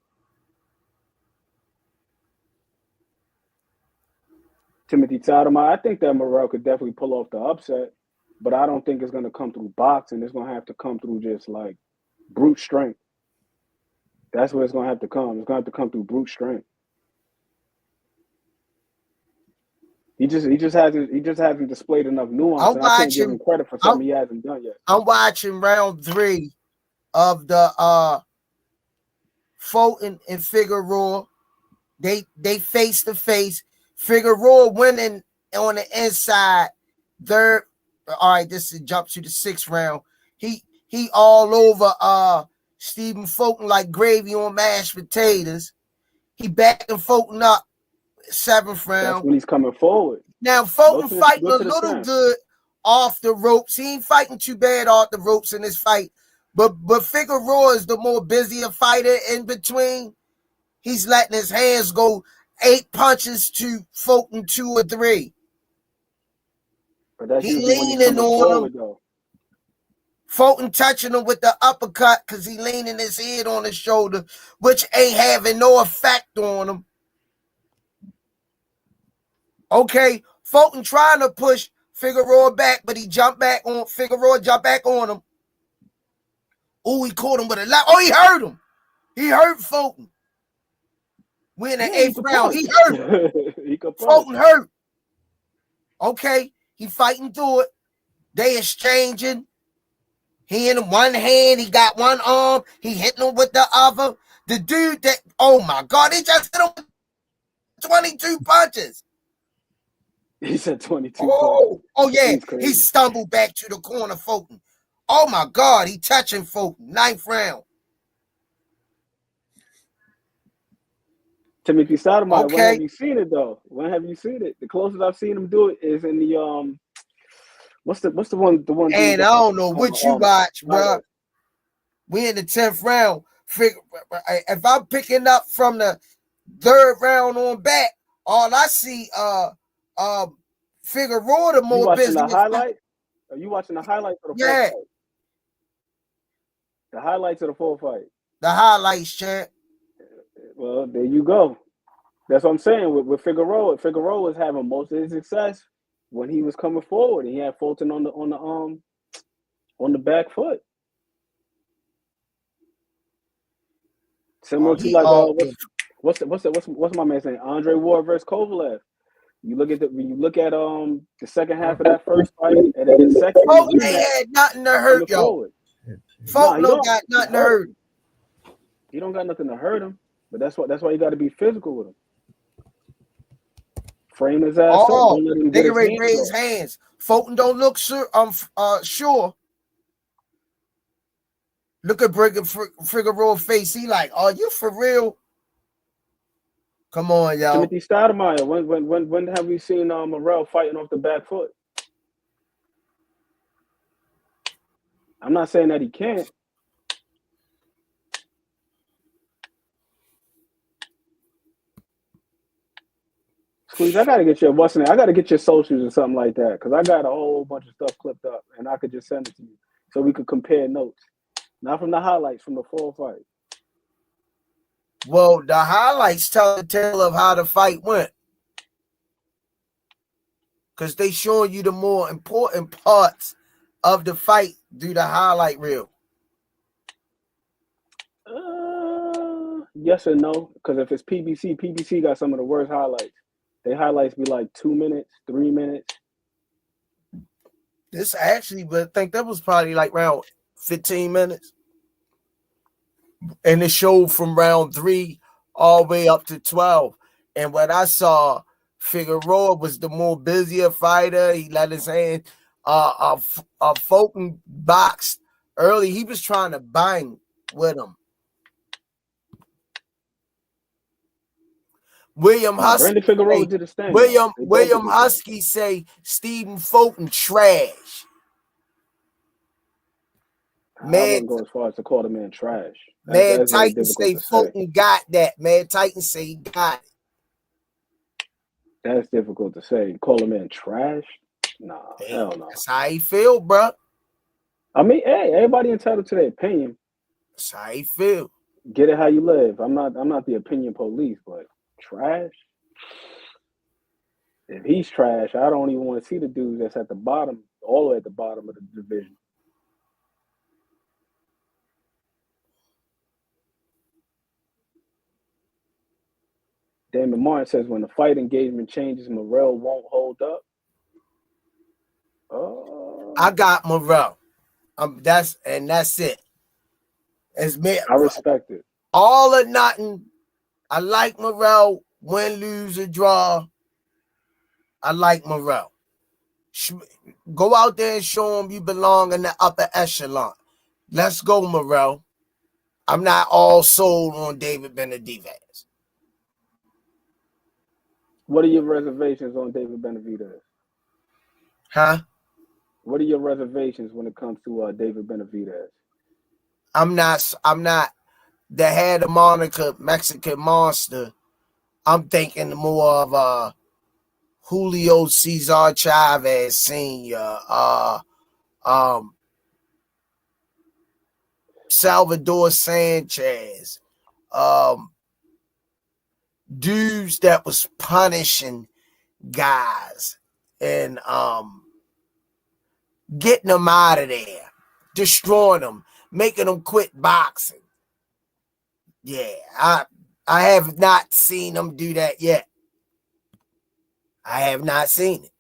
Timothy Sotomayor, I think that Morrell could definitely pull off the upset, but I don't think it's going to come through boxing. It's going to have to come through just like brute strength. That's where it's going to have to come. It's going to have to come through brute strength. He just hasn't displayed enough nuance, and I can't give him credit for something he hasn't done yet. I'm watching round 3 of the Fulton and Figueroa. They face to face. Figueroa winning on the inside. Third, all right, this is jump to the 6th round. He all over Stephen Fulton like gravy on mashed potatoes. He backing Fulton up 7th round. That's when he's coming forward. Now Fulton fighting a little good off the ropes. He ain't fighting too bad off the ropes in this fight. But Figueroa is the more busier fighter in between. He's letting his hands go 8 punches to Fulton 2 or 3. But that's he leaning on him. Though. Fulton touching him with the uppercut because he leaning his head on his shoulder, which ain't having no effect on him. Okay, Fulton trying to push Figueroa back, but he jumped back on Figueroa, jumped back on him. Oh, he caught him with a left. Oh, he hurt him. He hurt Fulton. We're in the 8th round. He hurt him. Fulton hurt. Okay, he fighting through it. They exchanging. He in one hand, he got one arm. He hitting him with the other. The dude that, oh my God, he just hit him with 22 punches. He said 22 punches. Oh yeah, he stumbled back to the corner, Fulton. Oh my God, he touching Fulton. 9th round. Timothy Sotomayor, when have you seen it though? When have you seen it? The closest I've seen him do it is in the what's the one and I don't know what you watch, bro. We in the 10th round. If I'm picking up from the 3rd round on back, all I see Figueroa the more business. The highlight? Are you watching the highlights of the full fight? The highlights of the full fight. The highlights, champ. Well, there you go. That's what I'm saying with Figueroa. Figueroa was having most of his success when he was coming forward, and he had Fulton on the back foot. Similar to like what's my man's name? Andre Ward versus Kovalev. You look at the second half of that first fight, and then the second. Fulton ain't had nothing to hurt, yo. Fulton don't got nothing to hurt. He don't got nothing to hurt him. But that's why you got to be physical with him. Frame his ass up. Don't let him nigga raise his hands. Fulton don't look sure. Sure. Look at Figueroa face. He like, are you for real? Come on, y'all. Timothy Stoudemire. When have we seen Morrell fighting off the back foot? I'm not saying that he can't. Squeeze, I gotta get your I gotta get your socials or something like that, because I got a whole bunch of stuff clipped up, and I could just send it to you so we could compare notes. Not from the highlights, from the full fight. Well, the highlights tell the tale of how the fight went, because they showing you the more important parts of the fight through the highlight reel. Yes and no, because if it's PBC got some of the worst highlights. They highlights be like 2 minutes, 3 minutes. This actually, but I think that was probably like around 15 minutes. And it showed from round 3 all the way up to 12. And what I saw, Figueroa was the more busier fighter. He let his hand Fulton boxed early. He was trying to bang with him. William Nah, Husky Brandon Figueroa say, did his thing though. William They both did William their thing. Husky say Stephen Fulton trash. I Mad, wouldn't go as far as to call the man trash. Mad That's very Titan difficult say to say. Fulton got that. Mad Titan say he got it. That's difficult to say. Call a man trash? Nah, Hey, hell no. that's how he feel, bro. I mean, hey, everybody entitled to their opinion. That's how he feel. Get it how you live. I'm not the opinion police, but trash. If he's trash, I don't even want to see the dudes that's at the bottom, all the way at the bottom of the division. Damon Martin says when the fight engagement changes, Morrell won't hold up. I got Morrell. That's it. It's me. I respect it. All or nothing. I like Morrell. Win, lose, or draw. I like Morrell. Go out there and show him you belong in the upper echelon. Let's go, Morrell. I'm not all sold on David Benevidez. What are your reservations on David Benevidez? Huh? What are your reservations when it comes to David Benevidez? I'm not the head of Monica Mexican Monster. I'm thinking more of Julio Cesar Chavez Sr., Salvador Sanchez, dudes that was punishing guys and getting them out of there, destroying them, making them quit boxing. Yeah, I have not seen them do that yet. I have not seen it.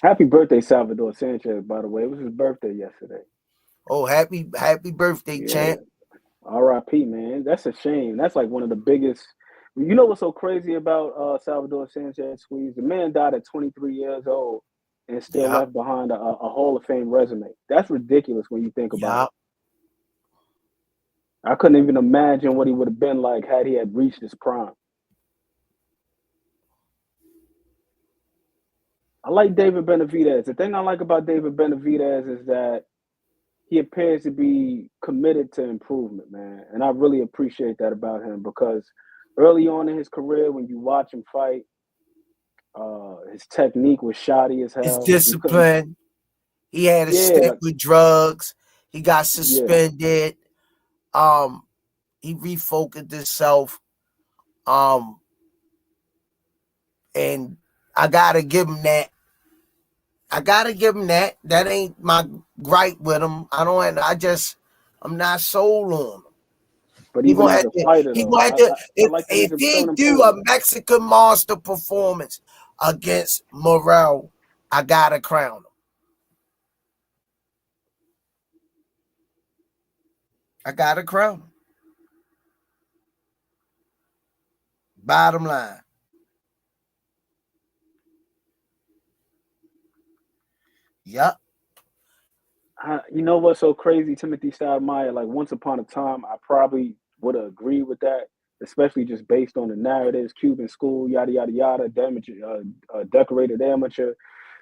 Happy birthday, Salvador Sanchez, by the way. It was his birthday yesterday. Oh, happy birthday, champ. R.I.P., man. That's a shame. That's like one of the biggest. You know what's so crazy about Salvador Sanchez, Squeeze? The man died at 23 years old and still left behind a Hall of Fame resume. That's ridiculous when you think about it. I couldn't even imagine what he would have been like had he had reached his prime. I like David Benevidez. The thing I like about David Benevidez is that he appears to be committed to improvement, man. And I really appreciate that about him because early on in his career, when you watch him fight, his technique was shoddy as hell. His discipline. He had a stint with drugs. He got suspended. He refocused himself. And I gotta give him that. That ain't my gripe with him. I'm not sold on him. But even as a fighter, if he do a Mexican Monster performance against Morrell, I gotta crown him. I gotta crown him. Bottom line. Yep. You know what's so crazy, Timothy Stoudemire? Like once upon a time, I probably would have agreed with that, especially just based on the narratives, Cuban school, yada yada yada, decorated amateur,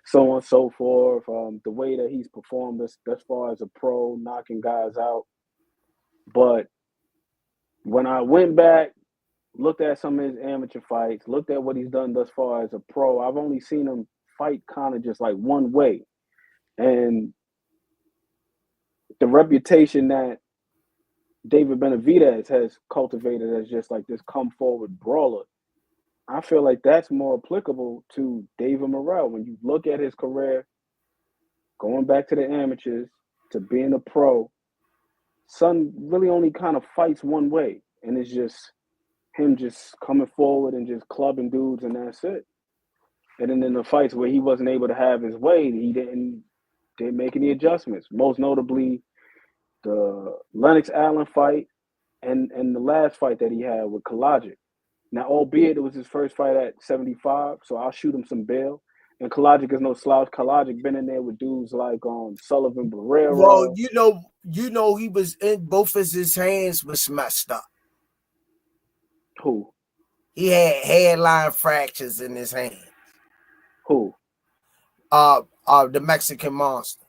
so on and so forth. The way that he's performed thus far as a pro, knocking guys out. But when I went back, looked at some of his amateur fights, looked at what he's done thus far as a pro, I've only seen him fight kind of just like one way. And the reputation that David Benevidez has cultivated as just like this come forward brawler, I feel like that's more applicable to David Morrell. When you look at his career, going back to the amateurs, to being a pro, son really only kind of fights one way, and it's just him just coming forward and just clubbing dudes, and that's it. And then in the fights where he wasn't able to have his way, he didn't make any adjustments. Most notably, the Lennox Allen fight and the last fight that he had with Kalajic. Now, albeit it was his first fight at 75, so I'll shoot him some bail. And Kalajic is no slouch. Kalajic been in there with dudes like Sullivan Barrera. Well, you know, he was in both of his hands was messed up. Who? He had hairline fractures in his hand. Who? The Mexican Monster.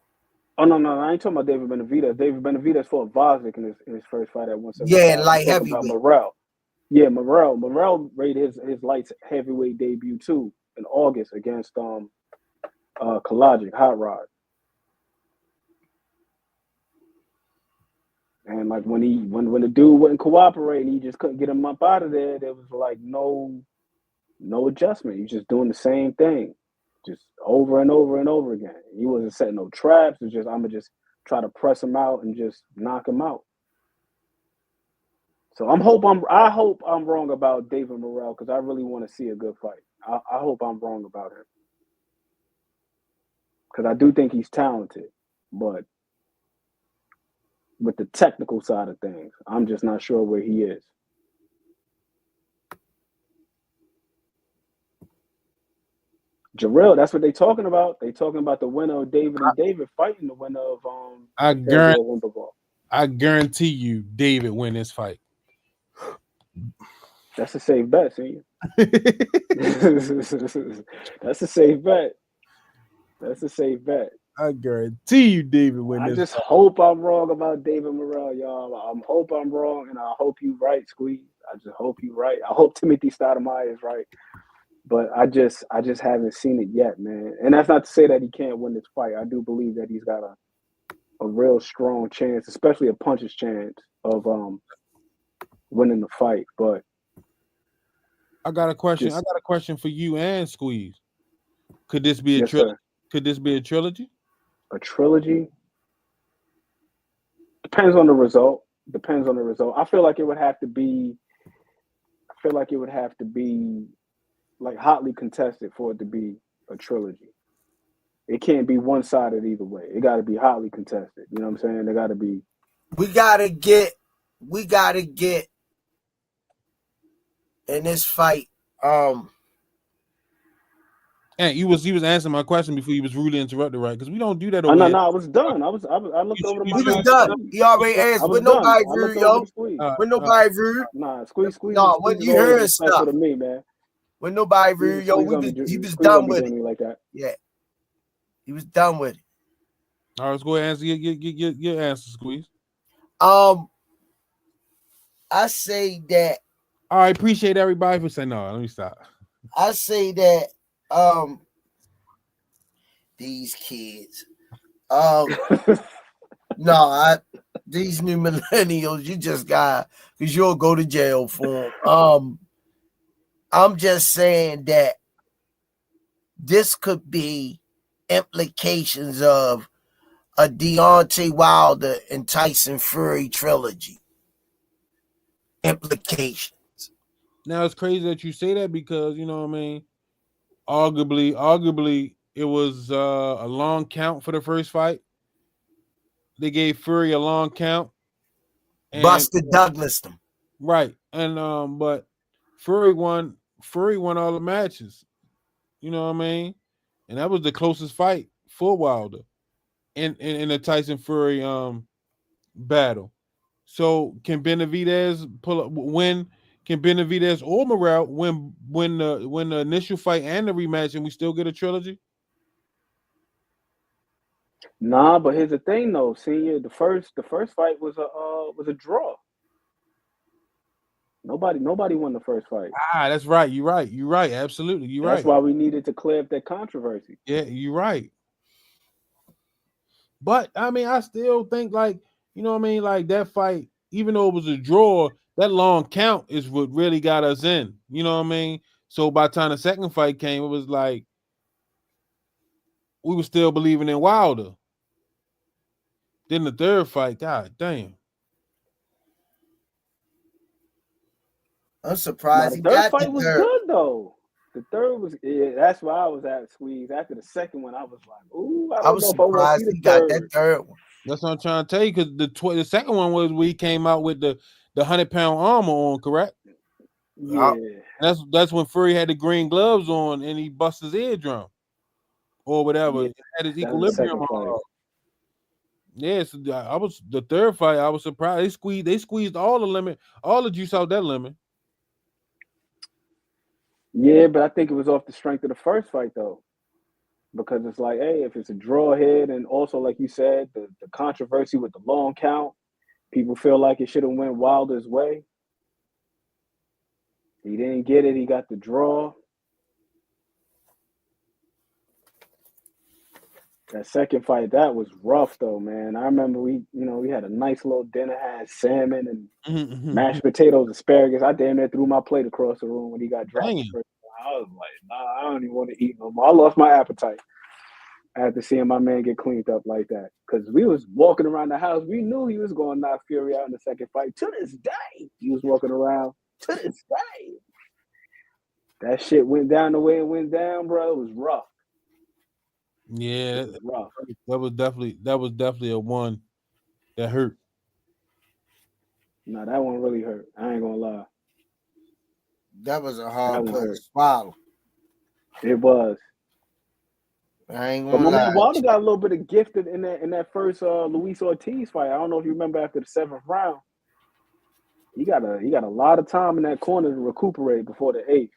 Oh no, I ain't talking about David Benevidez. David Benevidez fought Vozick in his first fight at 175. Yeah, light heavyweight. Morrell. Yeah, Morrell. Morrell made his light heavyweight debut too in August against Kalajic, Hot Rod. And like when the dude wouldn't cooperate and he just couldn't get him up out of there, there was like no adjustment. He's just doing the same thing, just over and over and over again. He wasn't setting no traps. It's just I'm gonna just try to press him out and just knock him out. So I hope I'm wrong about David Morrell because I really want to see a good fight. I hope I'm wrong about him because I do think he's talented, but with the technical side of things, I'm just not sure where he is. Jarrell, that's what they talking about. They talking about the winner of David and David fighting the winner of I guarantee you David win this fight. That's a safe bet, see? That's a safe bet. That's a safe bet. I guarantee you David win this. I just hope I'm wrong about David Morrell, y'all. I hope I'm wrong, and I hope you right, Squeeze. I just hope you right. I hope Timothy Stoudemire is right. But I just haven't seen it yet, man. And that's not to say that he can't win this fight. I do believe that he's got a real strong chance, especially a puncher's chance of winning the fight. But I got a question. I got a question for you and Squeeze. Could this be a trilogy? Could this be a trilogy? A trilogy? Depends on the result. I feel like it would have to be like hotly contested for it to be a trilogy. It can't be one-sided either way. It got to be hotly contested. You know what I'm saying? They got to be. We gotta get in this fight. And he was answering my question before he was rudely interrupted, right? Because we don't do that. No, I was done. I looked over to my. He was done. He already asked. With nobody rude, yo. With nobody rude. Nah, Squeeze. No, when you heard stuff to me, man. When nobody rude, yo, he was done with it. Like that. Yeah, he was done with it. All right, let's go ahead and answer your answer, Squeeze. I say that. All right, appreciate everybody for saying no. Let me stop. I say that. These kids. These new millennials, you just got because you'll go to jail for them. I'm just saying that this could be implications of a Deontay Wilder and Tyson Fury trilogy. Implications. Now it's crazy that you say that because you know what I mean. Arguably, it was a long count for the first fight. They gave Fury a long count. Buster Douglas them. Right. And but Fury won all the matches. You know what I mean? And that was the closest fight for Wilder in the Tyson Fury battle. So can Benevidez win? Can Benevidez or Morrell win the initial fight and the rematch, and we still get a trilogy? Nah, but here's the thing, though, Senior. The first fight was a draw. Nobody won the first fight. That's right. You're right. Absolutely, you're right. That's why we needed to clear up that controversy. Yeah, you're right. But I mean, I still think like you know what I mean, like that fight, even though it was a draw. That long count is what really got us in. You know what I mean? So by the time the second fight came, it was like we were still believing in Wilder. Then the third fight, god damn. I'm surprised the he third got fight the was third. good though. The third was that's where I was at, Squeeze. After the second one, I was like, ooh, I don't was know if I want to see surprised the he got third. that third one. That's what I'm trying to tell you, because the second one was where he came out with the 100-pound armor on, correct? Yeah. That's when Fury had the green gloves on and he bust his eardrum or whatever. Yeah, He had his that was the equilibrium second fight. on. Yes, I was the third fight. I was surprised they squeezed all the juice out that lemon. Yeah, but I think it was off the strength of the first fight though. Because it's like, hey, if it's a draw ahead, and also like you said, the controversy with the long count, people feel like it should have went Wilder's way. He didn't get it. He got the draw. That second fight, that was rough though, man. I remember we had a nice little dinner, had salmon and mashed potatoes, asparagus. I damn near threw my plate across the room when he got dropped. I was like, nah, I don't even want to eat no more. I lost my appetite after seeing my man get cleaned up like that. Because we was walking around the house. We knew he was going to knock Fury out in the second fight. To this day, he was walking around. To this day. That shit went down the way it went down, bro. It was rough. Yeah, it was rough. That was definitely a one that hurt. No, that one really hurt. I ain't gonna lie. That was a hard pill to swallow. It was. I ain't But gonna my lie. man Wilder got a little bit of gifted in that first Luis Ortiz fight. I don't know if you remember after the 7th round. He got a lot of time in that corner to recuperate before the 8th.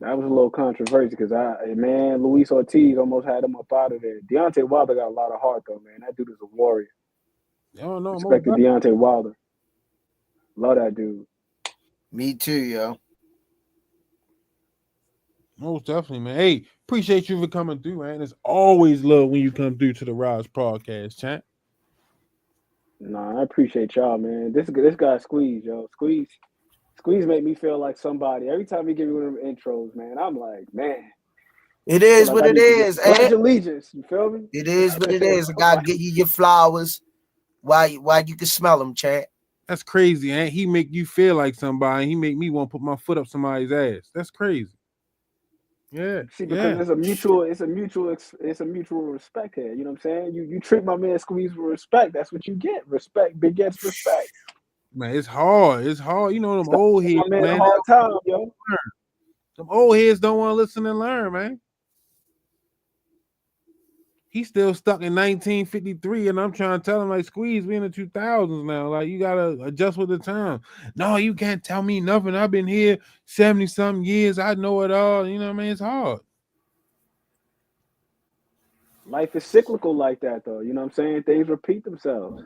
That was a little controversial because Luis Ortiz almost had him up out of there. Deontay Wilder got a lot of heart though, man. That dude is a warrior. I don't know. Respected Deontay Wilder. Love that dude. Me too, yo. Most definitely, man. Hey, appreciate you for coming through, man. It's always love when you come through to the Rize podcast, champ. Nah, I appreciate y'all, man. This guy Squeeze, yo. Squeeze make me feel like somebody. Every time he give me one of them intros, man, I'm like, man. It is what it is. Pledge allegiance, you feel me? It is what it is. I gotta get you your flowers while you can smell them, champ. That's crazy, man. He make you feel like somebody. He make me want to put my foot up somebody's ass. That's crazy. Yeah. See, because it's a mutual respect here. You know what I'm saying? You treat my man Squeeze with respect. That's what you get. Respect begets respect. Man, it's hard. It's hard. You know them old heads, man. Hard time, yo. Them old heads don't want to listen and learn, man. He's still stuck in 1953, and I'm trying to tell him, like, Squeeze, we in the 2000s now. Like, you got to adjust with the time. No, you can't tell me nothing. I've been here 70-something years. I know it all. You know what I mean? It's hard. Life is cyclical like that, though. You know what I'm saying? Things repeat themselves.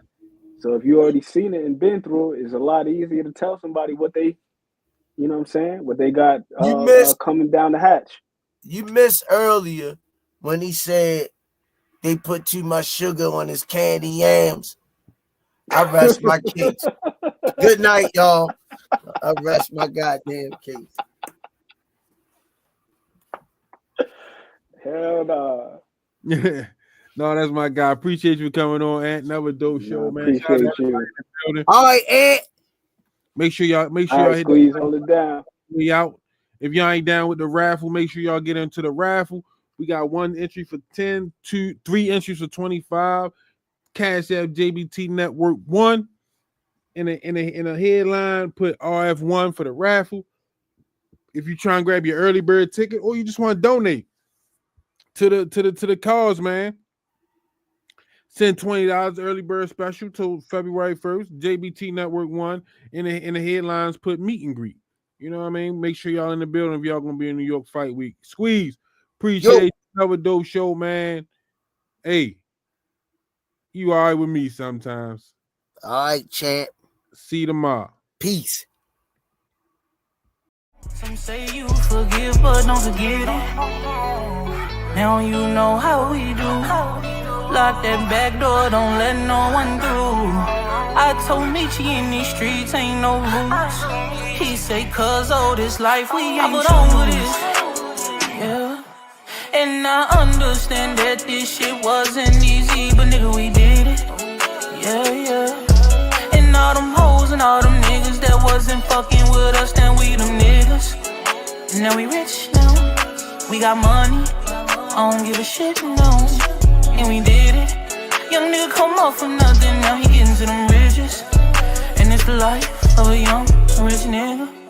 So if you already seen it and been through it, it's a lot easier to tell somebody what they, you know what I'm saying, what they got coming down the hatch. You missed earlier when he said they put too much sugar on his candy yams. I rest my case. Good night, y'all. I rest my goddamn case. Hell nah. Yeah. No, that's my guy. Appreciate you coming on, Ant. Another dope show, man. Appreciate you. All right, Ant. Make sure y'all hit Squeeze, hold it down. We out. If y'all ain't down with the raffle, make sure y'all get into the raffle. We got 1 entry for 10, 3 entries for 25. Cash App JBT Network 1. In a headline, put RF1 for the raffle. If you try and grab your early bird ticket, or you just want to donate to the cause, man. Send $20 early bird special till February 1st. JBT Network 1. In the headlines, put meet and greet. You know what I mean? Make sure y'all in the building if y'all gonna be in New York Fight Week. Squeeze. Appreciate you. Another dope show, man. Hey, you all right with me sometimes. All right, champ. See you tomorrow. Peace. Some say you forgive, but don't forget it. Now you know how we do. Lock that back door, don't let no one through. I told Michi in these streets ain't no rules. He say, cuz this life we ain't over this. Yeah. And I understand that this shit wasn't easy, but nigga, we did it. Yeah. And all them hoes and all them niggas that wasn't fucking with us, then we them niggas. Now we rich now, we got money, I don't give a shit, no. And we did it. Young nigga come up from nothing, now he getting to them riches. And it's the life of a young rich nigga.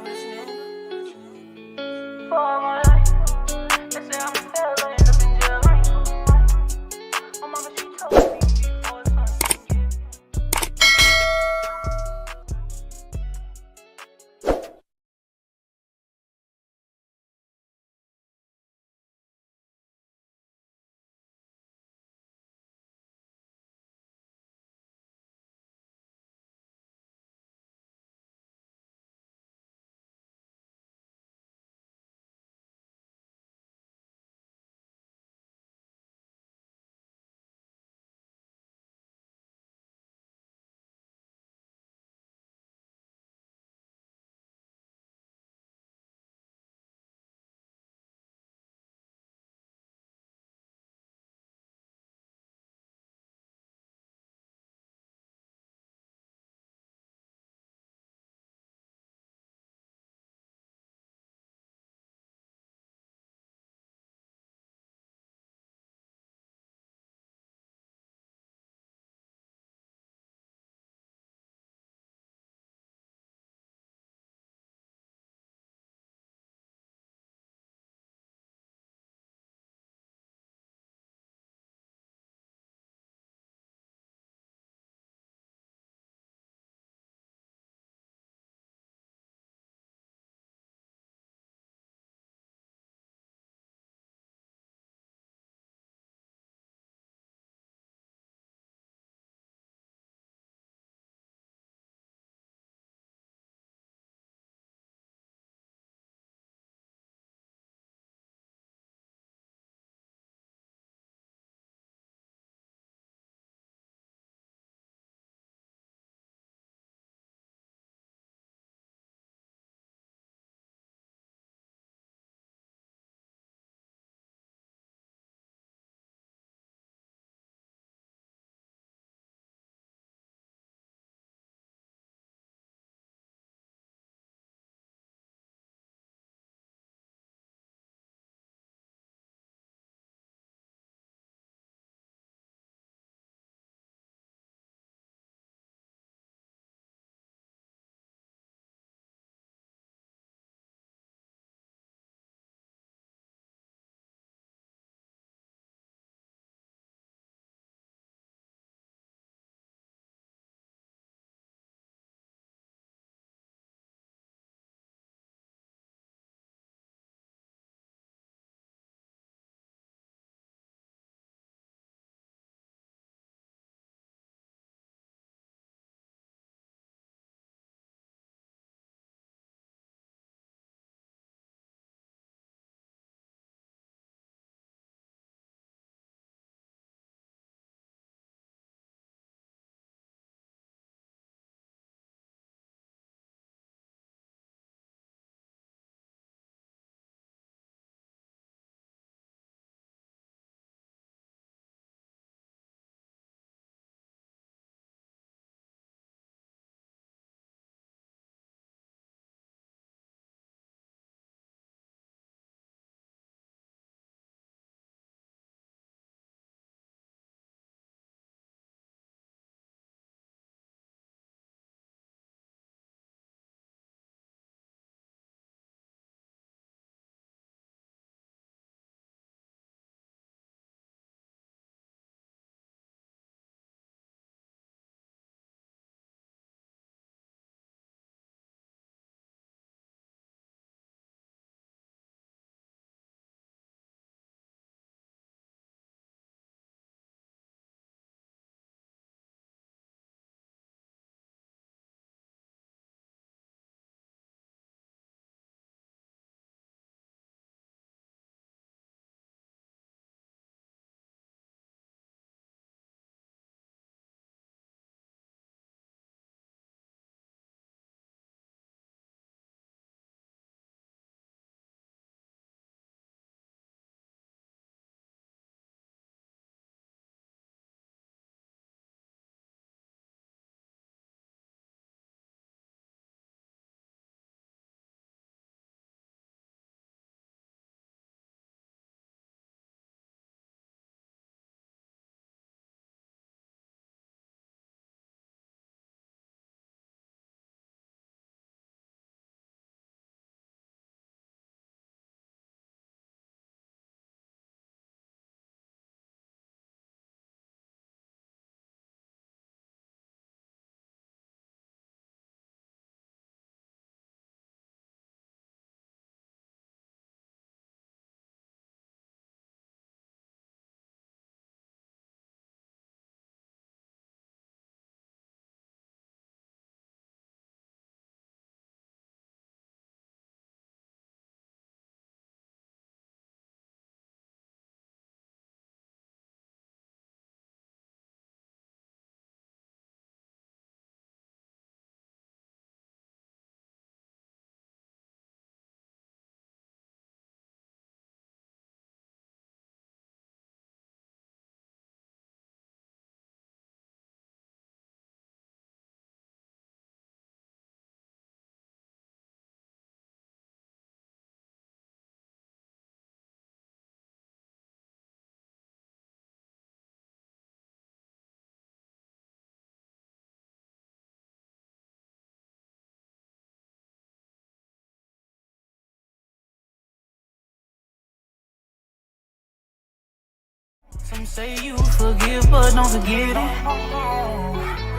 Some say you forgive, but don't forget it.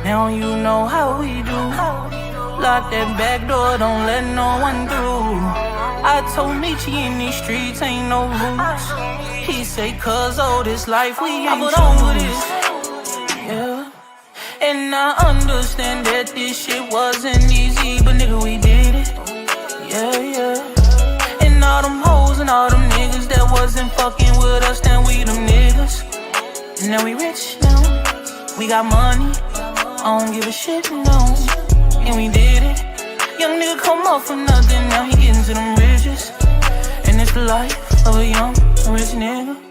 Now you know how we do. Lock that back door, don't let no one through. I told Nietzsche in these streets ain't no rules. He say, cause all this life we ain't over this. Yeah. And I understand that this shit wasn't easy, but nigga, we did it. Yeah, yeah. And all them hoes and all them niggas that wasn't fucking with us, then we them niggas. And now we rich now. We got money. I don't give a shit, no. And we did it. Young nigga come up for nothing, now he getting to them riches. And it's the life of a young rich nigga.